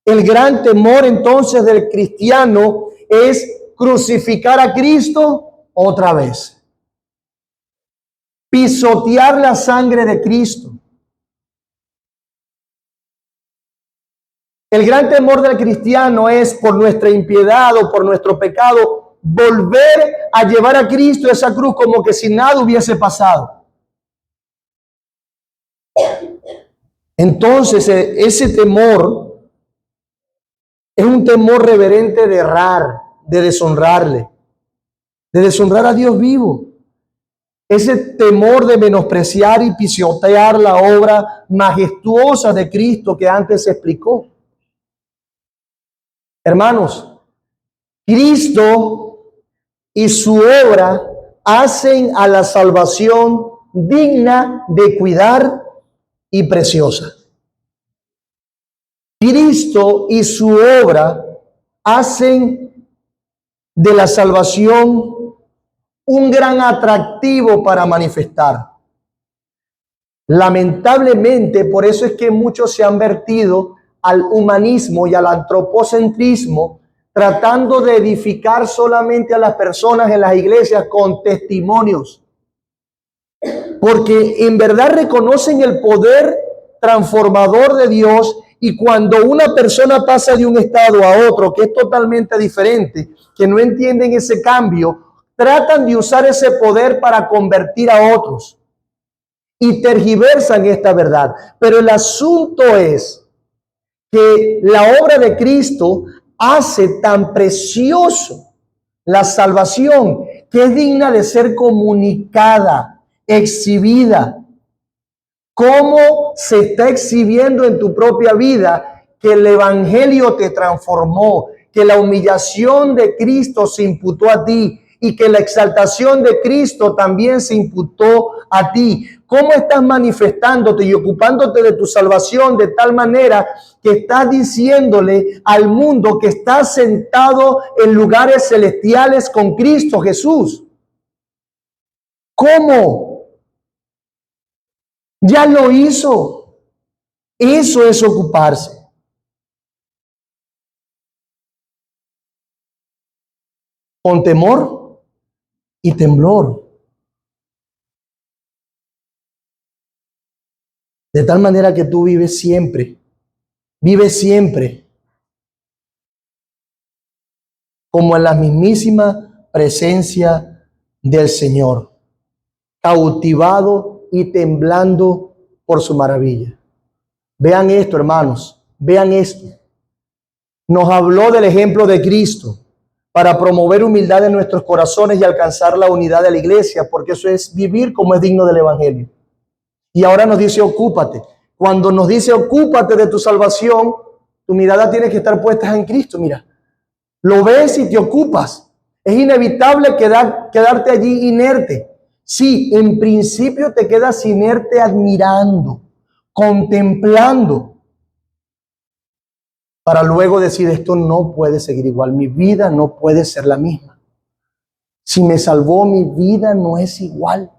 [SPEAKER 1] El gran temor entonces del cristiano es crucificar a Cristo otra vez. Pisotear la sangre de Cristo. El gran temor del cristiano es por nuestra impiedad o por nuestro pecado volver a llevar a Cristo a esa cruz como que si nada hubiese pasado. Entonces ese temor es un temor reverente de errar, de deshonrarle. de deshonrar a Dios vivo. Ese temor de menospreciar y pisotear la obra majestuosa de Cristo que antes se explicó. Hermanos, Cristo y su obra hacen a la salvación digna de cuidar y preciosa. Cristo y su obra hacen de la salvación un gran atractivo para manifestar. Lamentablemente, por eso es que muchos se han vertido al humanismo y al antropocentrismo, tratando de edificar solamente a las personas en las iglesias con testimonios, porque en verdad reconocen el poder transformador de Dios, y cuando una persona pasa de un estado a otro que es totalmente diferente, que no entienden ese cambio, tratan de usar ese poder para convertir a otros y tergiversan esta verdad. Pero el asunto es que la obra de Cristo hace tan precioso la salvación que es digna de ser comunicada, exhibida. ¿Cómo se está exhibiendo en tu propia vida que el evangelio te transformó, que la humillación de Cristo se imputó a ti y que la exaltación de Cristo también se imputó a ti? ¿Cómo estás manifestándote y ocupándote de tu salvación de tal manera que estás diciéndole al mundo que estás sentado en lugares celestiales con Cristo Jesús? ¿Cómo? Ya lo hizo. Eso es ocuparse. Con temor y temblor. De tal manera que tú vives siempre como en la mismísima presencia del Señor, cautivado y temblando por su maravilla. Vean esto, hermanos, vean esto. Nos habló del ejemplo de Cristo para promover humildad en nuestros corazones y alcanzar la unidad de la iglesia, porque eso es vivir como es digno del evangelio. Y ahora nos dice, ocúpate. Cuando nos dice, ocúpate de tu salvación, tu mirada tiene que estar puesta en Cristo. Mira, lo ves y te ocupas. Es inevitable quedarte allí inerte. Sí, en principio te quedas inerte admirando, contemplando, para luego decir, esto no puede seguir igual, mi vida no puede ser la misma. Si me salvó, mi vida no es igual.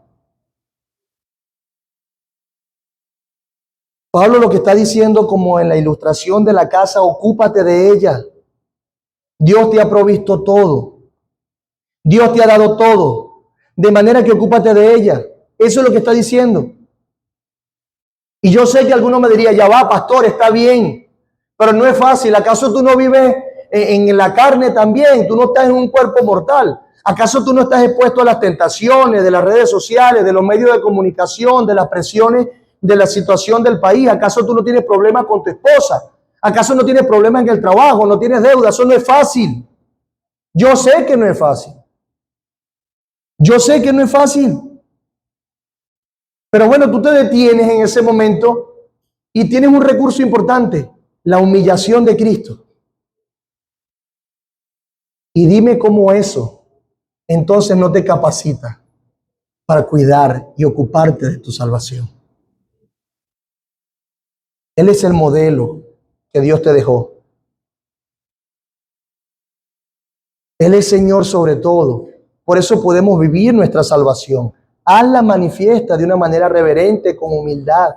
[SPEAKER 1] Pablo lo que está diciendo, como en la ilustración de la casa, ocúpate de ella. Dios te ha provisto todo. Dios te ha dado todo. De manera que ocúpate de ella. Eso es lo que está diciendo. Y yo sé que alguno me diría, ya va, pastor, está bien, pero no es fácil. ¿Acaso tú no vives en la carne también? ¿Tú no estás en un cuerpo mortal? ¿Acaso tú no estás expuesto a las tentaciones de las redes sociales, de los medios de comunicación, de las presiones de la situación del país? ¿Acaso tú no tienes problemas con tu esposa? ¿Acaso no tienes problemas en el trabajo? ¿No tienes deuda? Eso no es fácil. Yo sé que no es fácil. Yo sé que no es fácil. Pero bueno, tú te detienes en ese momento y tienes un recurso importante, la humillación de Cristo. Y dime cómo eso entonces no te capacita para cuidar y ocuparte de tu salvación. Él es el modelo que Dios te dejó. Él es Señor sobre todo. Por eso podemos vivir nuestra salvación. Hazla manifiesta de una manera reverente, con humildad.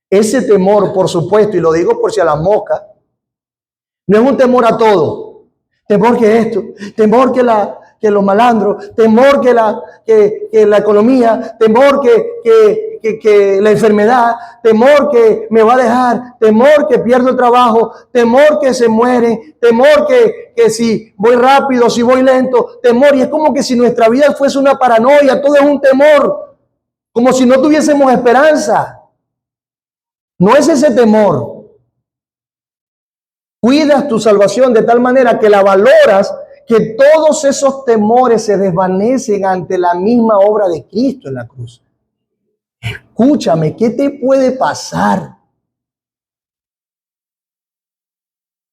[SPEAKER 1] Ese temor, por supuesto, y lo digo por si a las moscas, no es un temor a todo. Temor que esto, temor que los malandros, temor que la economía, temor que la enfermedad, temor que me va a dejar, temor que pierdo el trabajo, temor que se muere, temor que si voy rápido, si voy lento, temor. Y es como que si nuestra vida fuese una paranoia, todo es un temor, como si no tuviésemos esperanza. No es ese temor. Cuidas tu salvación de tal manera que la valoras, que todos esos temores se desvanecen ante la misma obra de Cristo en la cruz. Escúchame, ¿qué te puede pasar?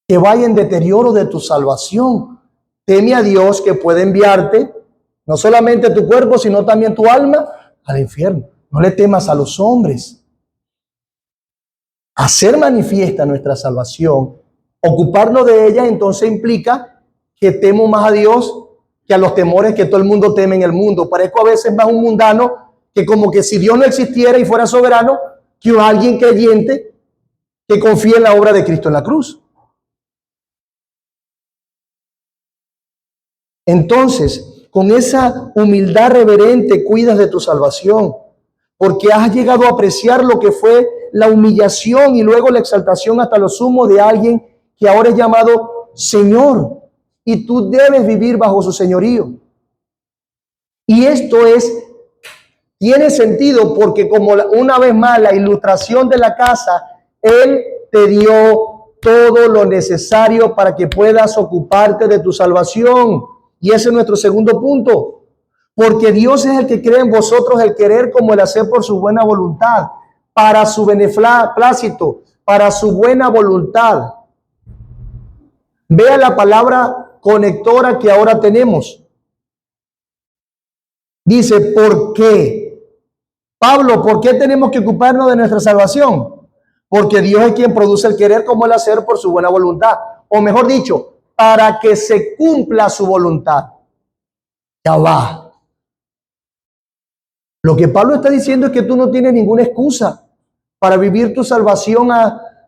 [SPEAKER 1] Que vaya en deterioro de tu salvación. Teme a Dios, que puede enviarte no solamente tu cuerpo, sino también tu alma al infierno. No le temas a los hombres. Hacer manifiesta nuestra salvación, ocuparnos de ella, entonces implica que temo más a Dios que a los temores que todo el mundo teme en el mundo. Parezco a veces más un mundano, que como que si Dios no existiera y fuera soberano, que alguien creyente que confía en la obra de Cristo en la cruz. Entonces, con esa humildad reverente cuidas de tu salvación, porque has llegado a apreciar lo que fue la humillación y luego la exaltación hasta lo sumo de alguien que ahora es llamado Señor, y tú debes vivir bajo su señorío. Y esto tiene sentido porque, como una vez más, la ilustración de la casa, Él te dio todo lo necesario para que puedas ocuparte de tu salvación. Y ese es nuestro segundo punto. Porque Dios es el que crea en vosotros el querer como el hacer por su buena voluntad, para su beneplácito, para su buena voluntad. Vea la palabra conectora que ahora tenemos. Dice, ¿por qué? Pablo, ¿por qué tenemos que ocuparnos de nuestra salvación? Porque Dios es quien produce el querer como el hacer por su buena voluntad. O mejor dicho, para que se cumpla su voluntad. Ya va. Lo que Pablo está diciendo es que tú no tienes ninguna excusa para vivir tu salvación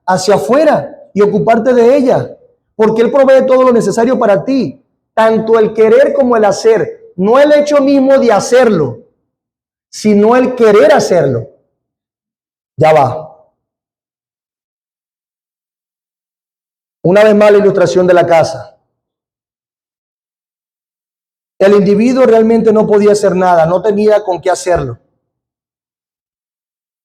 [SPEAKER 1] hacia afuera y ocuparte de ella, porque Él provee todo lo necesario para ti, tanto el querer como el hacer, no el hecho mismo de hacerlo, sino el querer hacerlo. Ya va. Una vez más la ilustración de la casa. El individuo realmente no podía hacer nada, no tenía con qué hacerlo.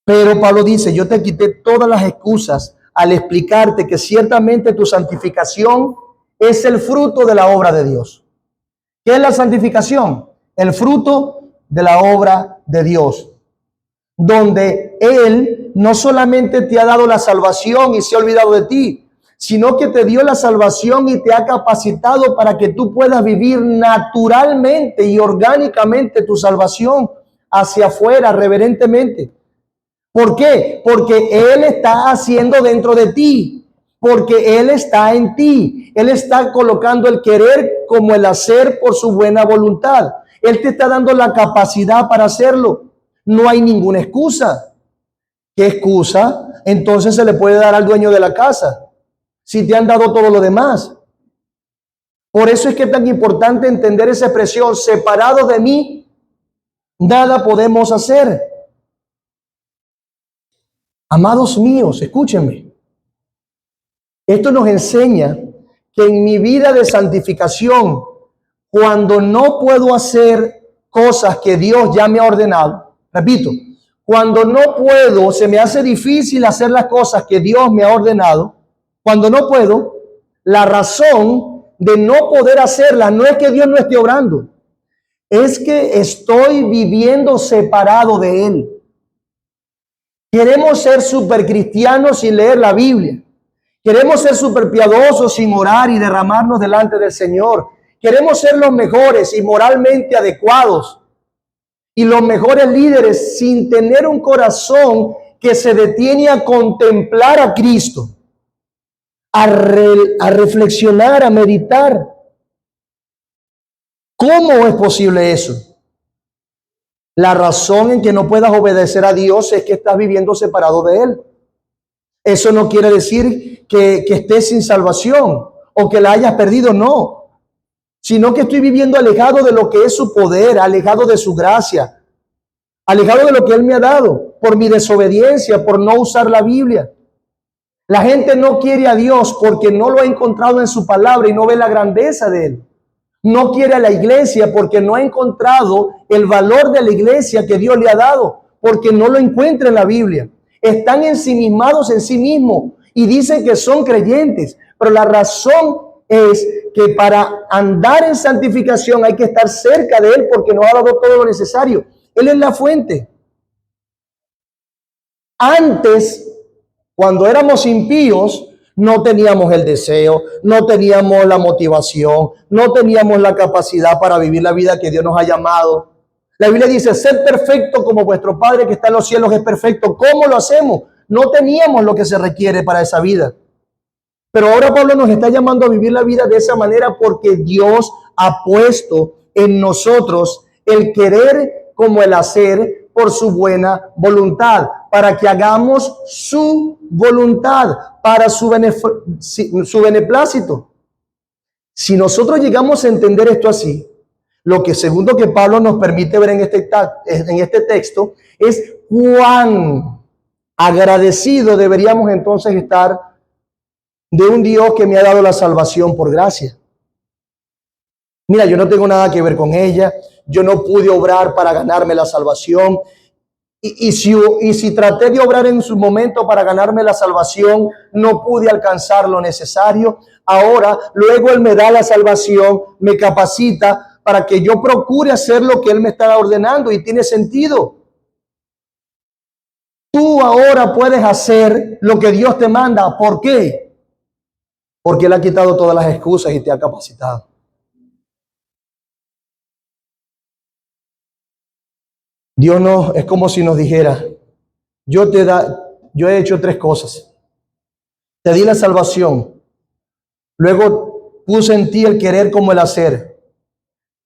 [SPEAKER 1] Pero Pablo dice, yo te quité todas las excusas al explicarte que ciertamente tu santificación es el fruto de la obra de Dios. ¿Qué es la santificación? El fruto de la obra de Dios, donde Él no solamente te ha dado la salvación y se ha olvidado de ti, sino que te dio la salvación y te ha capacitado para que tú puedas vivir naturalmente y orgánicamente tu salvación hacia afuera, reverentemente. ¿Por qué? Porque Él está haciendo dentro de ti, porque Él está en ti. Él está colocando el querer como el hacer por su buena voluntad. Él te está dando la capacidad para hacerlo. No hay ninguna excusa. ¿Qué excusa entonces se le puede dar al dueño de la casa si te han dado todo lo demás? Por eso es que es tan importante entender esa expresión: separado de mí, nada podemos hacer. Amados míos, escúchenme. Esto nos enseña que en mi vida de santificación, cuando no puedo hacer cosas que Dios ya me ha ordenado, repito, cuando no puedo, se me hace difícil hacer las cosas que Dios me ha ordenado, cuando no puedo, la razón de no poder hacerlas no es que Dios no esté obrando, es que estoy viviendo separado de Él. Queremos ser super cristianos sin leer la Biblia. Queremos ser super piadosos sin orar y derramarnos delante del Señor. Queremos ser los mejores y moralmente adecuados y los mejores líderes sin tener un corazón que se detiene a contemplar a Cristo, a reflexionar, a meditar. ¿Cómo es posible eso? La razón en que no puedas obedecer a Dios es que estás viviendo separado de Él. Eso no quiere decir que estés sin salvación o que la hayas perdido, no. Sino que estoy viviendo alejado de lo que es su poder, alejado de su gracia, alejado de lo que Él me ha dado por mi desobediencia, por no usar la Biblia. La gente no quiere a Dios porque no lo ha encontrado en su palabra y no ve la grandeza de Él. No quiere a la iglesia porque no ha encontrado el valor de la iglesia que Dios le ha dado, porque no lo encuentra en la Biblia. Están ensimismados en sí mismos y dicen que son creyentes, pero la razón es que para andar en santificación hay que estar cerca de Él porque nos ha dado todo lo necesario. Él es la fuente. Antes, cuando éramos impíos, no teníamos el deseo, no teníamos la motivación, no teníamos la capacidad para vivir la vida que Dios nos ha llamado. La Biblia dice, sed perfecto como vuestro Padre que está en los cielos es perfecto. ¿Cómo lo hacemos? No teníamos lo que se requiere para esa vida. Pero ahora Pablo nos está llamando a vivir la vida de esa manera porque Dios ha puesto en nosotros el querer como el hacer por su buena voluntad, para que hagamos su voluntad, para su beneplácito. Si nosotros llegamos a entender esto así, lo que segundo que Pablo nos permite ver en este texto es cuán agradecido deberíamos entonces estar de un Dios que me ha dado la salvación por gracia. Mira, yo no tengo nada que ver con ella, yo no pude obrar para ganarme la salvación, y si traté de obrar en su momento para ganarme la salvación, no pude alcanzar lo necesario. Ahora, luego Él me da la salvación, me capacita para que yo procure hacer lo que Él me está ordenando y tiene sentido. Tú ahora puedes hacer lo que Dios te manda. ¿Por qué? Porque Él ha quitado todas las excusas y te ha capacitado. Dios no es como si nos dijera, yo he hecho 3 cosas. Te di la salvación. Luego puse en ti el querer como el hacer.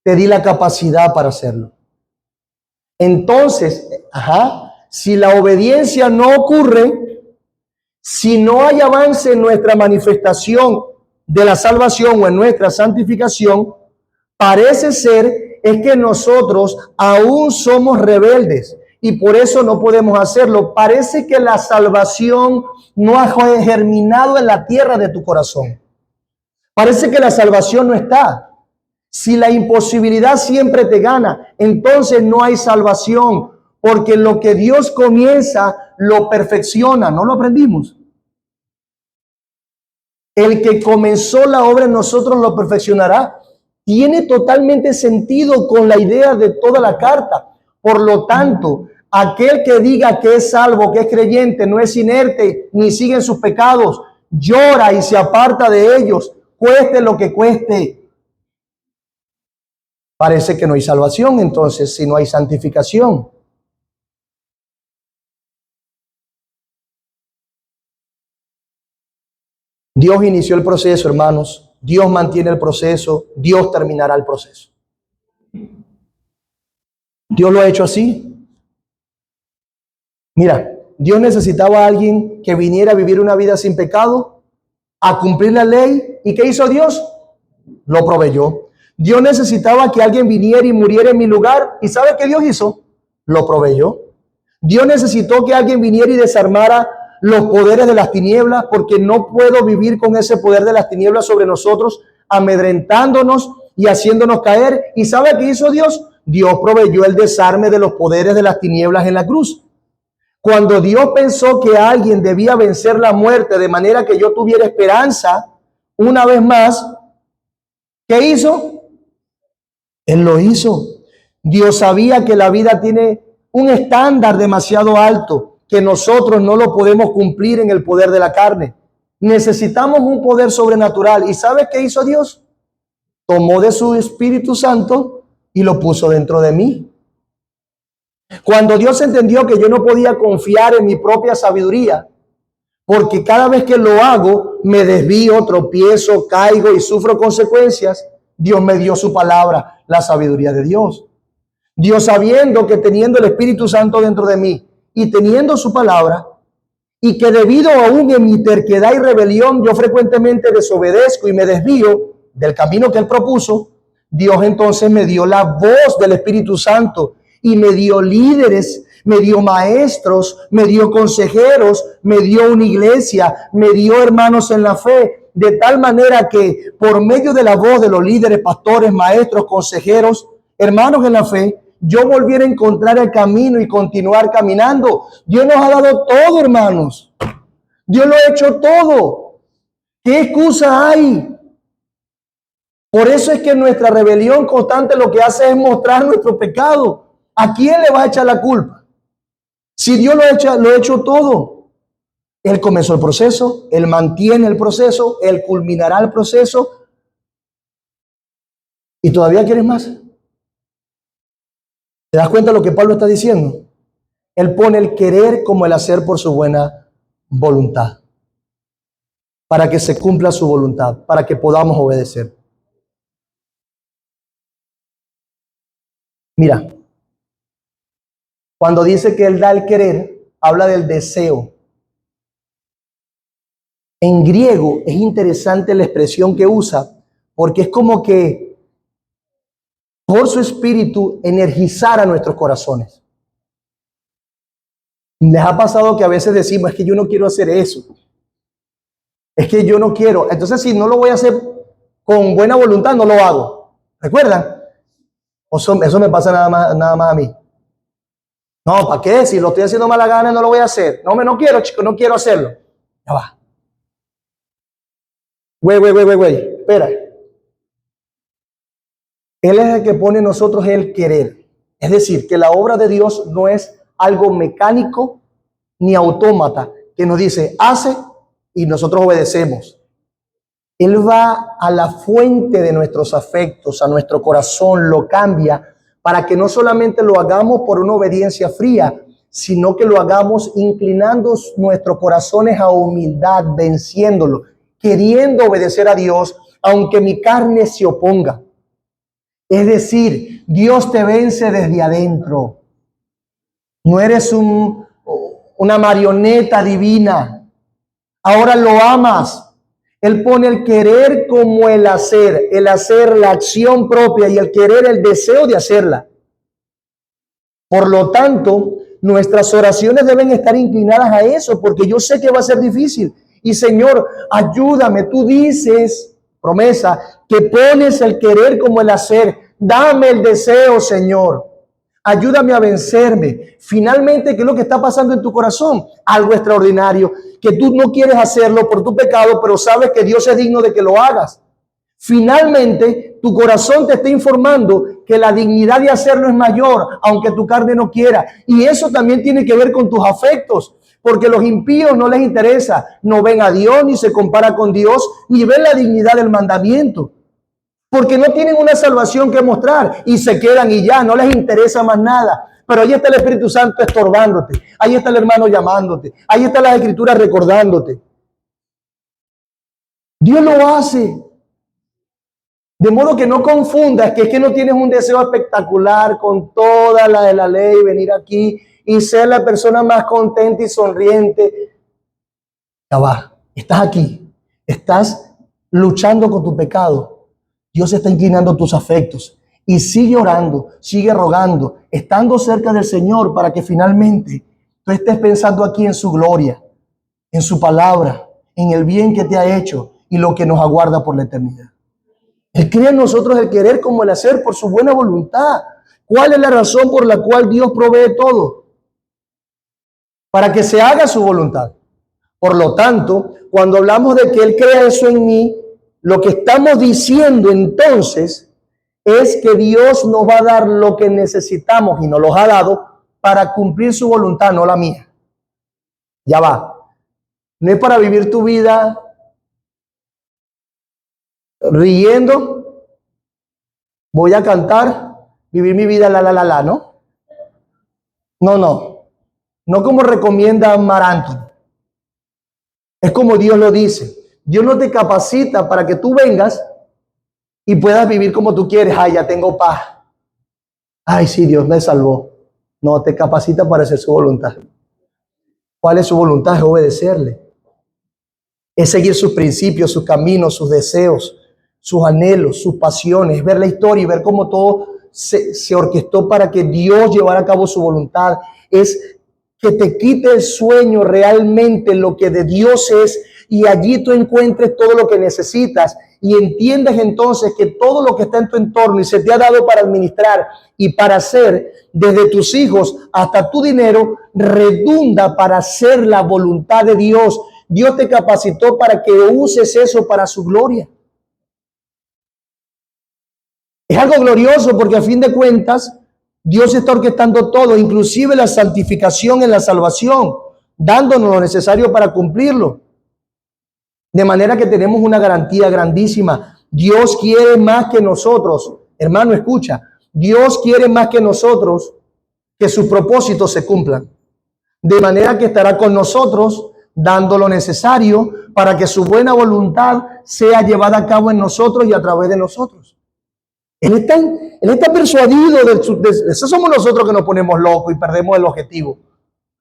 [SPEAKER 1] Te di la capacidad para hacerlo. Entonces, si la obediencia no ocurre, si no hay avance en nuestra manifestación de la salvación o en nuestra santificación, parece ser es que nosotros aún somos rebeldes y por eso no podemos hacerlo. Parece que la salvación no ha germinado en la tierra de tu corazón. Parece que la salvación no está. Si la imposibilidad siempre te gana, entonces no hay salvación, porque lo que Dios comienza lo perfecciona. ¿No lo aprendimos? El que comenzó la obra en nosotros lo perfeccionará. Tiene totalmente sentido con la idea de toda la carta. Por lo tanto, aquel que diga que es salvo, que es creyente, no es inerte, ni sigue en sus pecados, llora y se aparta de ellos, cueste lo que cueste. Parece que no hay salvación, entonces, si no hay santificación. Dios inició el proceso, hermanos. Dios mantiene el proceso. Dios terminará el proceso. Dios lo ha hecho así. Mira, Dios necesitaba a alguien que viniera a vivir una vida sin pecado, a cumplir la ley. ¿Y qué hizo Dios? Lo proveyó. Dios necesitaba que alguien viniera y muriera en mi lugar. ¿Y sabe qué Dios hizo? Lo proveyó. Dios necesitó que alguien viniera y desarmara los poderes de las tinieblas, porque no puedo vivir con ese poder de las tinieblas sobre nosotros, amedrentándonos y haciéndonos caer. ¿Y sabe qué hizo Dios? Dios proveyó el desarme de los poderes de las tinieblas en la cruz. Cuando Dios pensó que alguien debía vencer la muerte de manera que yo tuviera esperanza, una vez más, ¿qué hizo? Él lo hizo. Dios sabía que la vida tiene un estándar demasiado alto, que nosotros no lo podemos cumplir en el poder de la carne. Necesitamos un poder sobrenatural. ¿Y sabes qué hizo Dios? Tomó de su Espíritu Santo y lo puso dentro de mí. Cuando Dios entendió que yo no podía confiar en mi propia sabiduría, porque cada vez que lo hago, me desvío, tropiezo, caigo y sufro consecuencias, Dios me dio su palabra, la sabiduría de Dios. Dios, sabiendo que teniendo el Espíritu Santo dentro de mí y teniendo su palabra, y que debido aún en mi terquedad y rebelión yo frecuentemente desobedezco y me desvío del camino que Él propuso, Dios entonces me dio la voz del Espíritu Santo y me dio líderes, me dio maestros, me dio consejeros, me dio una iglesia, me dio hermanos en la fe, de tal manera que por medio de la voz de los líderes, pastores, maestros, consejeros, hermanos en la fe, yo volviera a encontrar el camino y continuar caminando. Dios nos ha dado todo, hermanos. Dios lo ha hecho todo. ¿Qué excusa hay? Por eso es que nuestra rebelión constante lo que hace es mostrar nuestro pecado. ¿A quién le va a echar la culpa? Si Dios lo ha hecho todo. Él comenzó el proceso, Él mantiene el proceso, Él culminará el proceso. ¿Y todavía quieres más? ¿Te das cuenta de lo que Pablo está diciendo? Él pone el querer como el hacer por su buena voluntad. Para que se cumpla su voluntad, para que podamos obedecer. Mira, cuando dice que Él da el querer, habla del deseo. En griego es interesante la expresión que usa, porque es como que por su espíritu energizara nuestros corazones. Les ha pasado que a veces decimos, es que yo no quiero hacer eso. Es que yo no quiero. Entonces, si no lo voy a hacer con buena voluntad, no lo hago. ¿Recuerdan? Eso me pasa nada más a mí. No, ¿para qué? Si lo estoy haciendo mala gana, no lo voy a hacer. No quiero, chico, no quiero hacerlo. Ya va. Güey. Espera. Él es el que pone en nosotros el querer. Es decir, que la obra de Dios no es algo mecánico ni autómata que nos dice, hace y nosotros obedecemos. Él va a la fuente de nuestros afectos, a nuestro corazón, lo cambia para que no solamente lo hagamos por una obediencia fría, sino que lo hagamos inclinando nuestros corazones a humildad, venciéndolo, queriendo obedecer a Dios, aunque mi carne se oponga. Es decir, Dios te vence desde adentro. No eres una marioneta divina. Ahora lo amas. Él pone el querer como el hacer la acción propia y el querer el deseo de hacerla. Por lo tanto, nuestras oraciones deben estar inclinadas a eso, porque yo sé que va a ser difícil. Y Señor, ayúdame. Tú dices, promesa, que pones el querer como el hacer. Dame el deseo, Señor. Ayúdame a vencerme. Finalmente, ¿qué es lo que está pasando en tu corazón? Algo extraordinario, que tú no quieres hacerlo por tu pecado, pero sabes que Dios es digno de que lo hagas. Finalmente, tu corazón te está informando que la dignidad de hacerlo es mayor, aunque tu carne no quiera. Y eso también tiene que ver con tus afectos, porque los impíos no les interesa, no ven a Dios, ni se compara con Dios, ni ven la dignidad del mandamiento. Porque no tienen una salvación que mostrar y se quedan y ya, no les interesa más nada. Pero ahí está el Espíritu Santo estorbándote. Ahí está el hermano llamándote. Ahí están las Escrituras recordándote. Dios lo hace. De modo que no confundas que es que no tienes un deseo espectacular con toda la de la ley, venir aquí y ser la persona más contenta y sonriente. Ya va, estás aquí. Estás luchando con tu pecado. Dios está inclinando tus afectos y sigue orando, sigue rogando, estando cerca del Señor para que finalmente tú estés pensando aquí en su gloria, en su palabra, en el bien que te ha hecho y lo que nos aguarda por la eternidad. Él crea en nosotros el querer como el hacer por su buena voluntad. ¿Cuál es la razón por la cual Dios provee todo? Para que se haga su voluntad. Por lo tanto, cuando hablamos de que Él crea eso en mí, lo que estamos diciendo entonces es que Dios nos va a dar lo que necesitamos y nos lo ha dado para cumplir su voluntad, no la mía. Ya va. No es para vivir tu vida riendo, voy a cantar, vivir mi vida ¿no? No como recomienda Maranto. Es como Dios lo dice. Dios no te capacita para que tú vengas y puedas vivir como tú quieres. Ay, ya tengo paz. Ay, sí, Dios me salvó. No, te capacita para hacer su voluntad. ¿Cuál es su voluntad? Es obedecerle. Es seguir sus principios, sus caminos, sus deseos, sus anhelos, sus pasiones. Ver la historia y ver cómo todo se orquestó para que Dios llevara a cabo su voluntad. Es que te quite el sueño realmente lo que de Dios es y allí tú encuentres todo lo que necesitas y entiendes entonces que todo lo que está en tu entorno y se te ha dado para administrar y para hacer, desde tus hijos hasta tu dinero, redunda para hacer la voluntad de Dios. Dios te capacitó para que uses eso para su gloria. Es algo glorioso porque a fin de cuentas Dios está orquestando todo, inclusive la santificación en la salvación, dándonos lo necesario para cumplirlo. De manera que tenemos una garantía grandísima. Dios quiere más que nosotros. Hermano, escucha. Dios quiere más que nosotros que sus propósitos se cumplan. De manera que estará con nosotros dando lo necesario para que su buena voluntad sea llevada a cabo en nosotros y a través de nosotros. Él está persuadido eso somos nosotros que nos ponemos locos y perdemos el objetivo.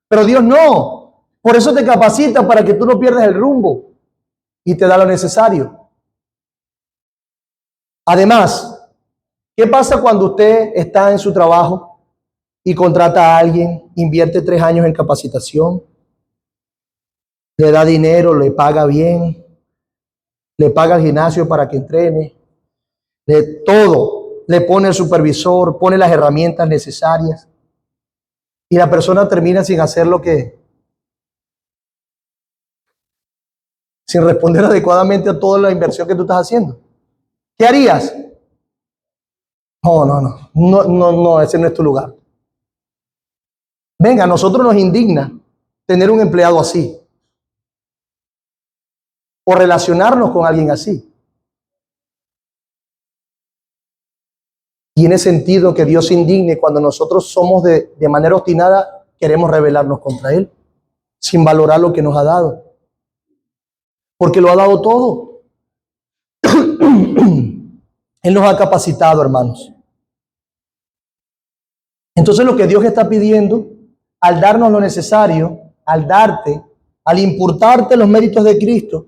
[SPEAKER 1] Pero Dios no. Por eso te capacita para que tú no pierdas el rumbo y te da lo necesario. Además, ¿qué pasa cuando usted está en su trabajo y contrata a alguien, invierte 3 años en capacitación, le da dinero, le paga bien, le paga el gimnasio para que entrene, de todo, le pone el supervisor, pone las herramientas necesarias y la persona termina sin hacer sin responder adecuadamente a toda la inversión que tú estás haciendo? ¿Qué harías? No, ese no es tu lugar. Venga, a nosotros nos indigna tener un empleado así o relacionarnos con alguien así. Tiene sentido que Dios se indigne cuando nosotros somos de manera obstinada, queremos rebelarnos contra Él, sin valorar lo que nos ha dado. Porque lo ha dado todo. Él nos ha capacitado, hermanos. Entonces lo que Dios está pidiendo, al darnos lo necesario, al imputarte los méritos de Cristo,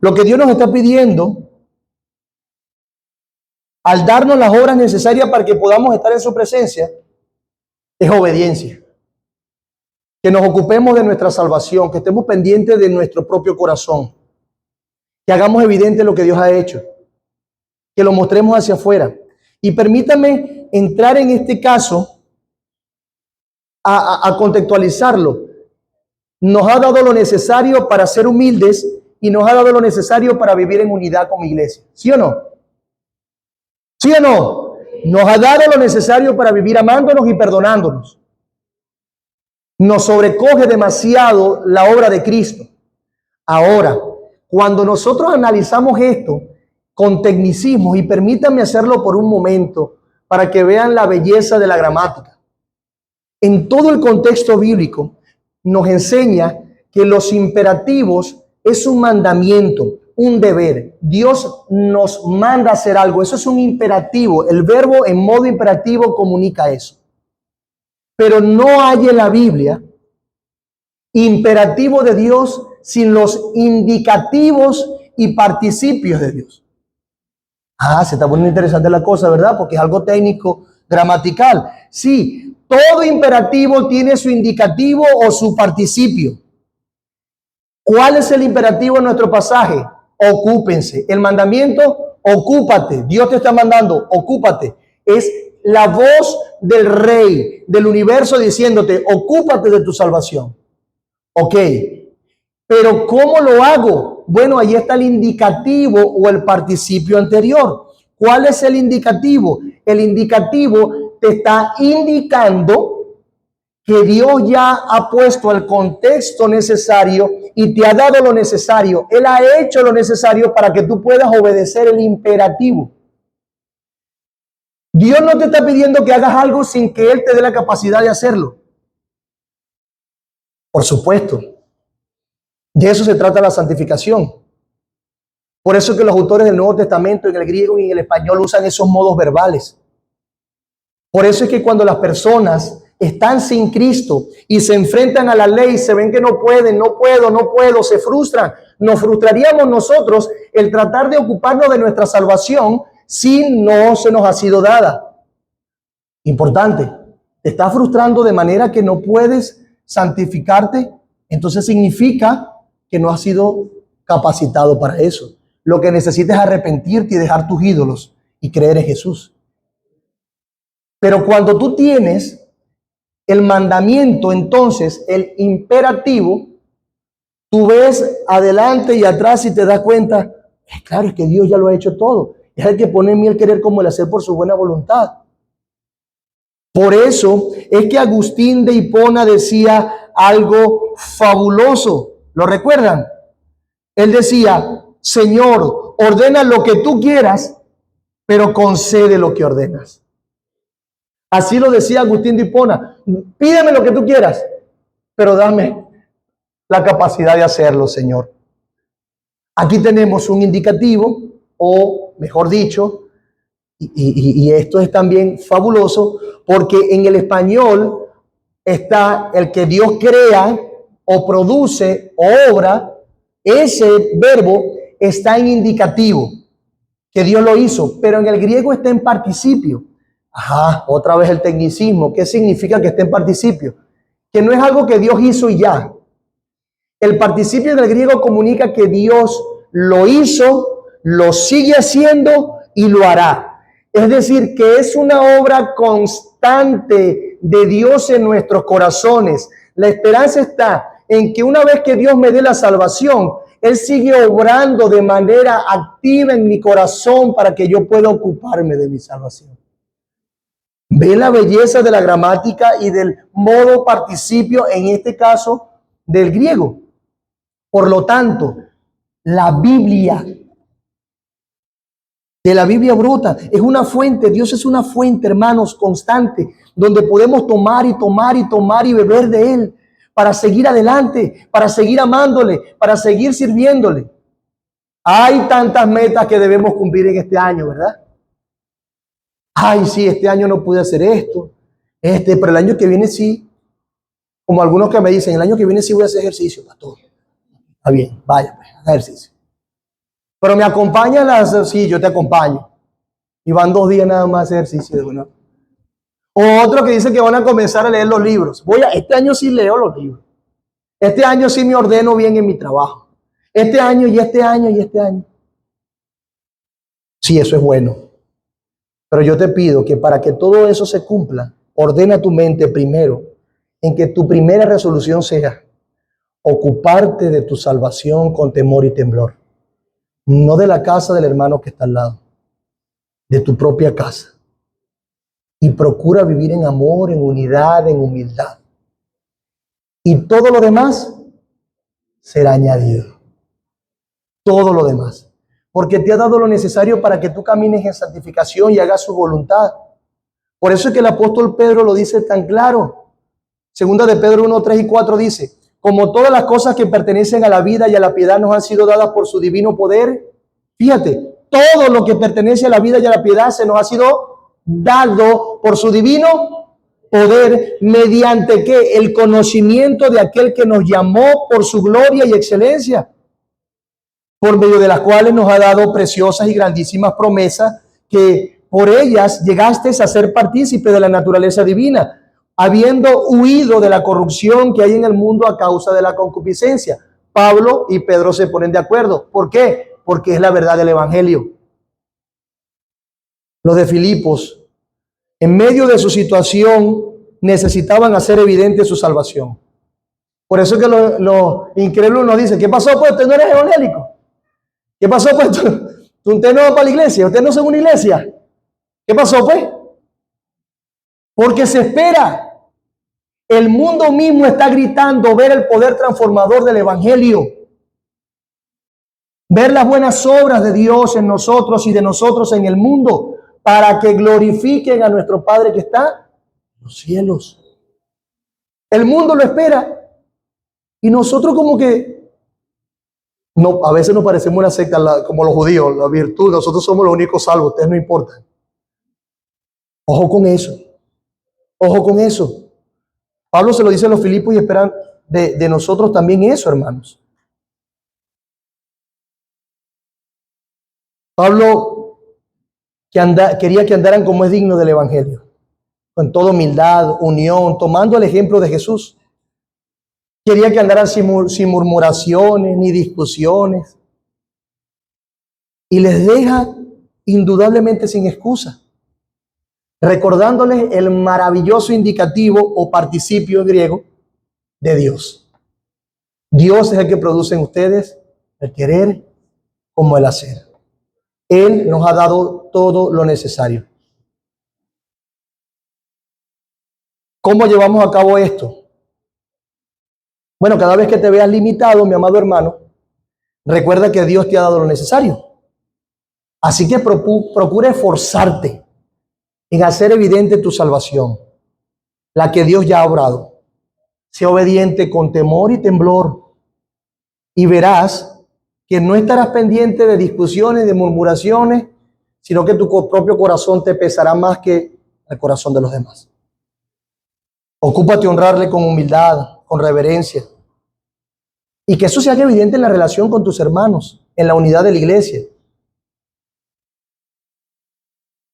[SPEAKER 1] lo que Dios nos está pidiendo, al darnos las obras necesarias para que podamos estar en su presencia, es obediencia. Que nos ocupemos de nuestra salvación, que estemos pendientes de nuestro propio corazón, que hagamos evidente lo que Dios ha hecho, que lo mostremos hacia afuera. Y permítame entrar en este caso a contextualizarlo. Nos ha dado lo necesario para ser humildes y nos ha dado lo necesario para vivir en unidad como iglesia. ¿Sí o no? ¿Sí o no? Nos ha dado lo necesario para vivir amándonos y perdonándonos. Nos sobrecoge demasiado la obra de Cristo. Ahora, cuando nosotros analizamos esto con tecnicismo, y permítanme hacerlo por un momento para que vean la belleza de la gramática. En todo el contexto bíblico nos enseña que los imperativos es un mandamiento, un deber. Dios nos manda a hacer algo. Eso es un imperativo. El verbo en modo imperativo comunica eso. Pero no hay en la Biblia imperativo de Dios sin los indicativos y participios de Dios. Se está poniendo interesante la cosa, ¿verdad? Porque es algo técnico, gramatical. Sí, todo imperativo tiene su indicativo o su participio. ¿Cuál es el imperativo en nuestro pasaje? Ocúpense. El mandamiento, ocúpate. Dios te está mandando, ocúpate. Es la voz del Rey del universo diciéndote, ocúpate de tu salvación. Ok, pero ¿cómo lo hago? Bueno, ahí está el indicativo o el participio anterior. ¿Cuál es el indicativo? El indicativo te está indicando que Dios ya ha puesto el contexto necesario y te ha dado lo necesario. Él ha hecho lo necesario para que tú puedas obedecer el imperativo. Dios no te está pidiendo que hagas algo sin que Él te dé la capacidad de hacerlo. Por supuesto. De eso se trata la santificación. Por eso es que los autores del Nuevo Testamento en el griego y en el español usan esos modos verbales. Por eso es que cuando las personas están sin Cristo y se enfrentan a la ley, se ven que no pueden, no puedo, se frustran. Nos frustraríamos nosotros el tratar de ocuparnos de nuestra salvación si no se nos ha sido dada. Importante, te está frustrando de manera que no puedes santificarte, entonces significa que no has sido capacitado para eso. Lo que necesitas es arrepentirte y dejar tus ídolos y creer en Jesús. Pero cuando tú tienes el mandamiento, entonces el imperativo, tú ves adelante y atrás y te das cuenta, claro, es que Dios ya lo ha hecho todo. es el que pone en mí el querer como el hacer por su buena voluntad. Por eso es que Agustín de Hipona decía algo fabuloso. ¿Lo recuerdan? Él decía: Señor, ordena lo que tú quieras, pero concede lo que ordenas. Así lo decía Agustín de Hipona: pídeme lo que tú quieras, pero dame la capacidad de hacerlo, Señor. Aquí tenemos un indicativo, o mejor dicho, y esto es también fabuloso, porque en el español está el que Dios crea o produce o obra. Ese verbo está en indicativo, que Dios lo hizo, pero en el griego está en participio. Ajá, otra vez el tecnicismo. ¿Qué significa que esté en participio? Que no es algo que Dios hizo y ya. El participio del griego comunica que Dios lo hizo, lo sigue haciendo y lo hará. Es decir, que es una obra constante de Dios en nuestros corazones. La esperanza está en que una vez que Dios me dé la salvación, Él sigue obrando de manera activa en mi corazón para que yo pueda ocuparme de mi salvación. ¿Ve la belleza de la gramática y del modo participio, en este caso, del griego? Por lo tanto, la Biblia, de la Biblia brota, es una fuente. Dios es una fuente, hermanos, constante, donde podemos tomar y tomar y tomar y beber de Él para seguir adelante, para seguir amándole, para seguir sirviéndole. Hay tantas metas que debemos cumplir en este año, ¿verdad? Ay, sí, este año no pude hacer esto, pero el año que viene sí. Como algunos que me dicen, el año que viene sí voy a hacer ejercicio, pastor. Está bien, vaya, pues, haga ejercicio. Pero me acompaña sí, yo te acompaño. Y van 2 días nada más a hacer ejercicio. ¿No? O otro que dice que van a comenzar a leer los libros. Este año sí leo los libros. Este año sí me ordeno bien en mi trabajo. Este año y este año y este año. Sí, eso es bueno. Pero yo te pido que para que todo eso se cumpla, ordena tu mente primero en que tu primera resolución sea ocuparte de tu salvación con temor y temblor. No de la casa del hermano que está al lado, de tu propia casa. Y procura vivir en amor, en unidad, en humildad. Y todo lo demás será añadido. Todo lo demás. Porque te ha dado lo necesario para que tú camines en santificación y hagas su voluntad. Por eso es que el apóstol Pedro lo dice tan claro. Segunda de Pedro 1, 3 y 4 dice: como todas las cosas que pertenecen a la vida y a la piedad nos han sido dadas por su divino poder. Fíjate, todo lo que pertenece a la vida y a la piedad se nos ha sido dado por su divino poder, mediante que el conocimiento de aquel que nos llamó por su gloria y excelencia, por medio de las cuales nos ha dado preciosas y grandísimas promesas, que por ellas llegaste a ser partícipe de la naturaleza divina, habiendo huido de la corrupción que hay en el mundo a causa de la concupiscencia. Pablo y Pedro se ponen de acuerdo. ¿Por qué? Porque es la verdad del Evangelio. Los de Filipos, en medio de su situación, necesitaban hacer evidente su salvación. Por eso que los incrédulos nos dicen: ¿qué pasó pues? ¿Usted no eres evangélico? ¿Qué pasó pues? ¿Usted no va para la iglesia? ¿Usted no es una iglesia? ¿Qué pasó pues? Porque se espera. El mundo mismo está gritando ver el poder transformador del Evangelio. Ver las buenas obras de Dios en nosotros y de nosotros en el mundo, para que glorifiquen a nuestro Padre que está en los cielos. El mundo lo espera. Y nosotros como que, no, a veces nos parecemos una secta como los judíos, la virtud, nosotros somos los únicos salvos, ustedes no importan. Ojo con eso. Ojo con eso. Pablo se lo dice a los Filipos y esperan de nosotros también eso, hermanos. Pablo quería que andaran como es digno del Evangelio, con toda humildad, unión, tomando el ejemplo de Jesús. Quería que andaran sin murmuraciones ni discusiones. Y les deja indudablemente sin excusa, recordándoles el maravilloso indicativo o participio griego de Dios. Dios es el que produce en ustedes el querer como el hacer. Él nos ha dado todo lo necesario. ¿Cómo llevamos a cabo esto? Bueno, cada vez que te veas limitado, mi amado hermano, recuerda que Dios te ha dado lo necesario. Así que procura esforzarte en hacer evidente tu salvación, la que Dios ya ha obrado. Sea obediente con temor y temblor, y verás que no estarás pendiente de discusiones, de murmuraciones, sino que tu propio corazón te pesará más que el corazón de los demás. Ocúpate de honrarle con humildad, con reverencia, y que eso se haga evidente en la relación con tus hermanos, en la unidad de la iglesia.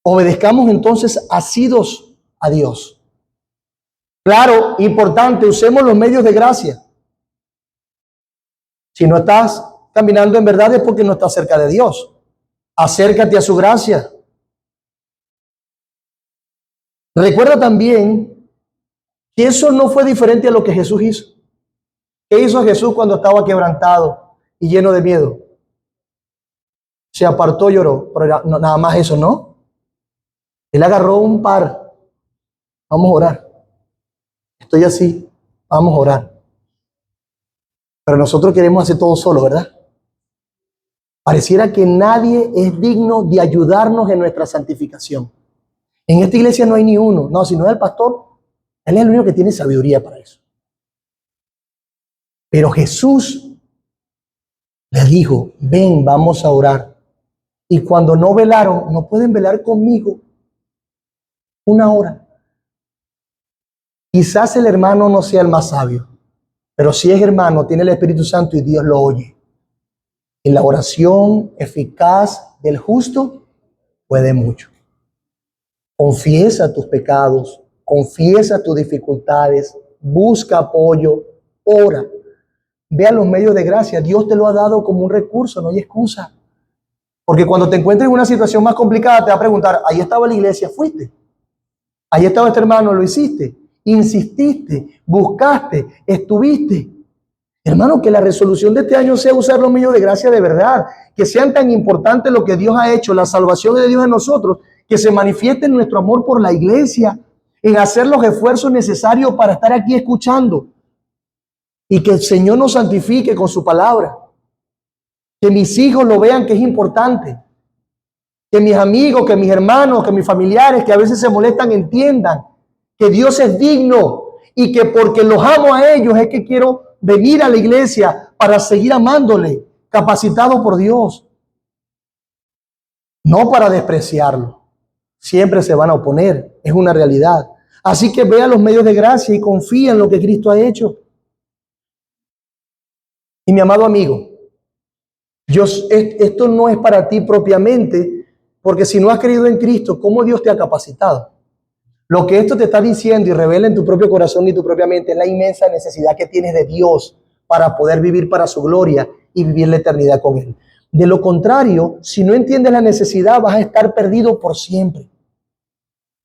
[SPEAKER 1] Obedezcamos entonces asidos a Dios. Claro, importante, usemos los medios de gracia. Si no estás caminando en verdad es porque no estás cerca de Dios. Acércate a su gracia. Recuerda también que eso no fue diferente a lo que Jesús hizo. ¿Qué hizo Jesús cuando estaba quebrantado y lleno de miedo? Se apartó, lloró, pero no, nada más eso, ¿no? Él agarró un par. Vamos a orar. Estoy así, vamos a orar. Pero nosotros queremos hacer todo solo, ¿verdad? Pareciera que nadie es digno de ayudarnos en nuestra santificación. En esta iglesia no hay ni uno. No, si no es el pastor, él es el único que tiene sabiduría para eso. Pero Jesús les dijo, ven, vamos a orar. Y cuando no velaron, no pueden velar conmigo una hora. Quizás el hermano no sea el más sabio, pero si es hermano, tiene el Espíritu Santo y Dios lo oye. Y la oración eficaz del justo puede mucho. Confiesa tus pecados, confiesa tus dificultades, busca apoyo, ora. Ve a los medios de gracia. Dios te lo ha dado como un recurso, no hay excusa. Porque cuando te encuentres en una situación más complicada, te va a preguntar, ahí estaba la iglesia, fuiste. Ahí estaba este hermano, lo hiciste. Insististe, buscaste, estuviste. Hermano, que la resolución de este año sea usar los medios de gracia de verdad, que sean tan importantes lo que Dios ha hecho, la salvación de Dios en nosotros, que se manifieste en nuestro amor por la iglesia, en hacer los esfuerzos necesarios para estar aquí escuchando, y que el Señor nos santifique con su palabra, que mis hijos lo vean que es importante, que mis amigos, que mis hermanos, que mis familiares que a veces se molestan entiendan que Dios es digno y que porque los amo a ellos es que quiero venir a la iglesia para seguir amándole, capacitado por Dios. No para despreciarlo. Siempre se van a oponer, es una realidad. Así que vea los medios de gracia y confía en lo que Cristo ha hecho. Y mi amado amigo, esto no es para ti propiamente, porque si no has creído en Cristo, ¿cómo Dios te ha capacitado? Lo que esto te está diciendo y revela en tu propio corazón y tu propia mente es la inmensa necesidad que tienes de Dios para poder vivir para su gloria y vivir la eternidad con Él. De lo contrario, si no entiendes la necesidad, vas a estar perdido por siempre.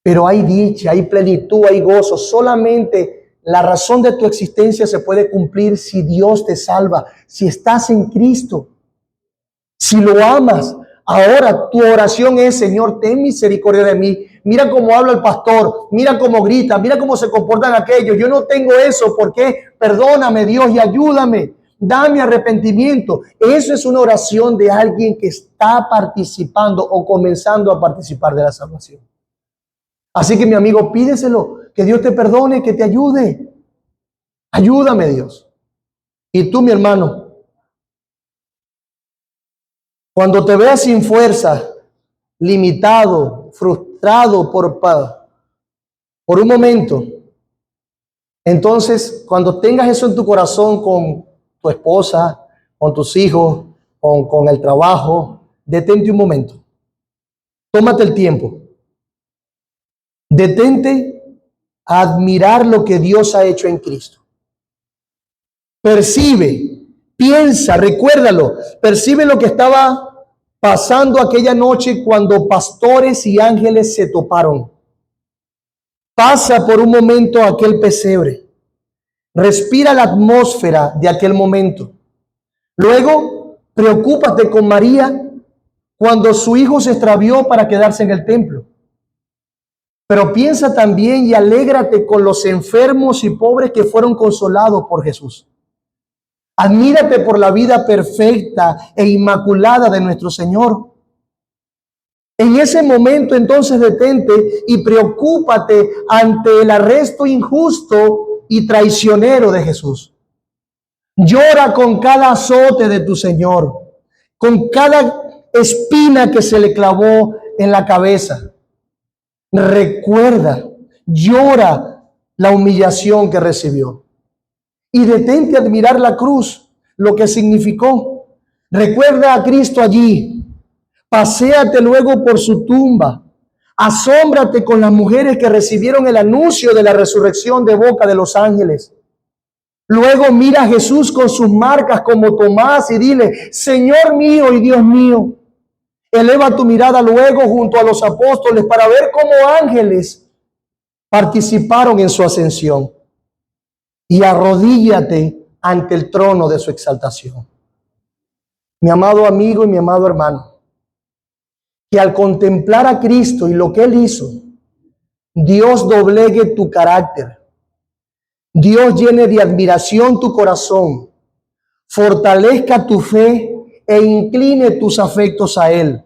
[SPEAKER 1] Pero hay dicha, hay plenitud, hay gozo. Solamente la razón de tu existencia se puede cumplir si Dios te salva, si estás en Cristo, si lo amas. Ahora tu oración es, Señor, ten misericordia de mí. Mira cómo habla el pastor, mira cómo grita, mira cómo se comportan aquellos. Yo no tengo eso, ¿por qué? Perdóname, Dios, y ayúdame. Dame arrepentimiento. Eso es una oración de alguien que está participando o comenzando a participar de la salvación. Así que mi amigo, pídeselo, que Dios te perdone, que te ayude. Ayúdame, Dios. Y tú, mi hermano, cuando te veas sin fuerza, limitado, frustrado por un momento, entonces cuando tengas eso en tu corazón con tu esposa, con tus hijos, con el trabajo, detente un momento. Tómate el tiempo. Detente a admirar lo que Dios ha hecho en Cristo. Percibe, piensa, recuérdalo. Percibe lo que estaba pasando aquella noche cuando pastores y ángeles se toparon. Pasa por un momento aquel pesebre. Respira la atmósfera de aquel momento. Luego, preocúpate con María cuando su hijo se extravió para quedarse en el templo. Pero piensa también y alégrate con los enfermos y pobres que fueron consolados por Jesús. Admírate por la vida perfecta e inmaculada de nuestro Señor. En ese momento entonces detente y preocúpate ante el arresto injusto y traicionero de Jesús. Llora con cada azote de tu Señor, con cada espina que se le clavó en la cabeza. Recuerda, llora la humillación que recibió. Y detente a admirar la cruz, lo que significó. Recuerda a Cristo allí. Paséate luego por su tumba. Asómbrate con las mujeres que recibieron el anuncio de la resurrección de boca de los ángeles. Luego mira a Jesús con sus marcas como Tomás y dile: Señor mío y Dios mío. Eleva tu mirada luego junto a los apóstoles para ver cómo ángeles participaron en su ascensión. Y arrodíllate ante el trono de su exaltación. Mi amado amigo y mi amado hermano, que al contemplar a Cristo y lo que Él hizo, Dios doblegue tu carácter, Dios llene de admiración tu corazón, fortalezca tu fe e incline tus afectos a Él,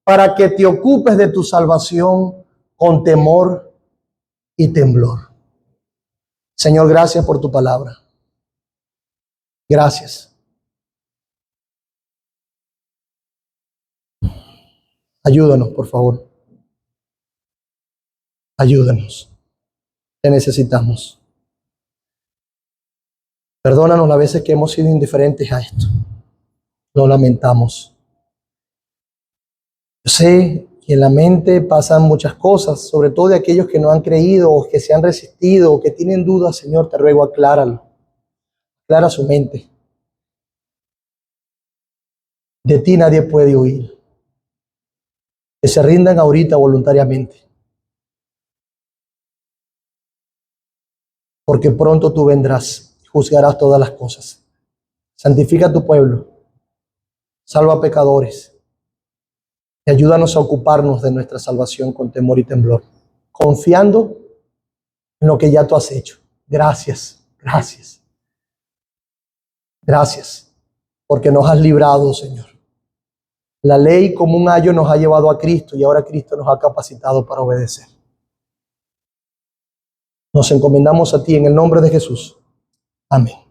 [SPEAKER 1] para que te ocupes de tu salvación con temor y temblor. Señor, gracias por tu palabra. Gracias. Ayúdanos, por favor. Ayúdanos. Te necesitamos. Perdónanos las veces que hemos sido indiferentes a esto. Lo lamentamos. Yo sé que en la mente pasan muchas cosas, sobre todo de aquellos que no han creído o que se han resistido o que tienen dudas. Señor, te ruego, acláralo. Aclara su mente. De ti nadie puede huir. Que se rindan ahorita voluntariamente. Porque pronto tú vendrás y juzgarás todas las cosas. Santifica a tu pueblo. Salva a pecadores. Y ayúdanos a ocuparnos de nuestra salvación con temor y temblor, confiando en lo que ya tú has hecho. Gracias, gracias. Gracias, porque nos has librado, Señor. La ley como un ayo nos ha llevado a Cristo y ahora Cristo nos ha capacitado para obedecer. Nos encomendamos a ti en el nombre de Jesús. Amén.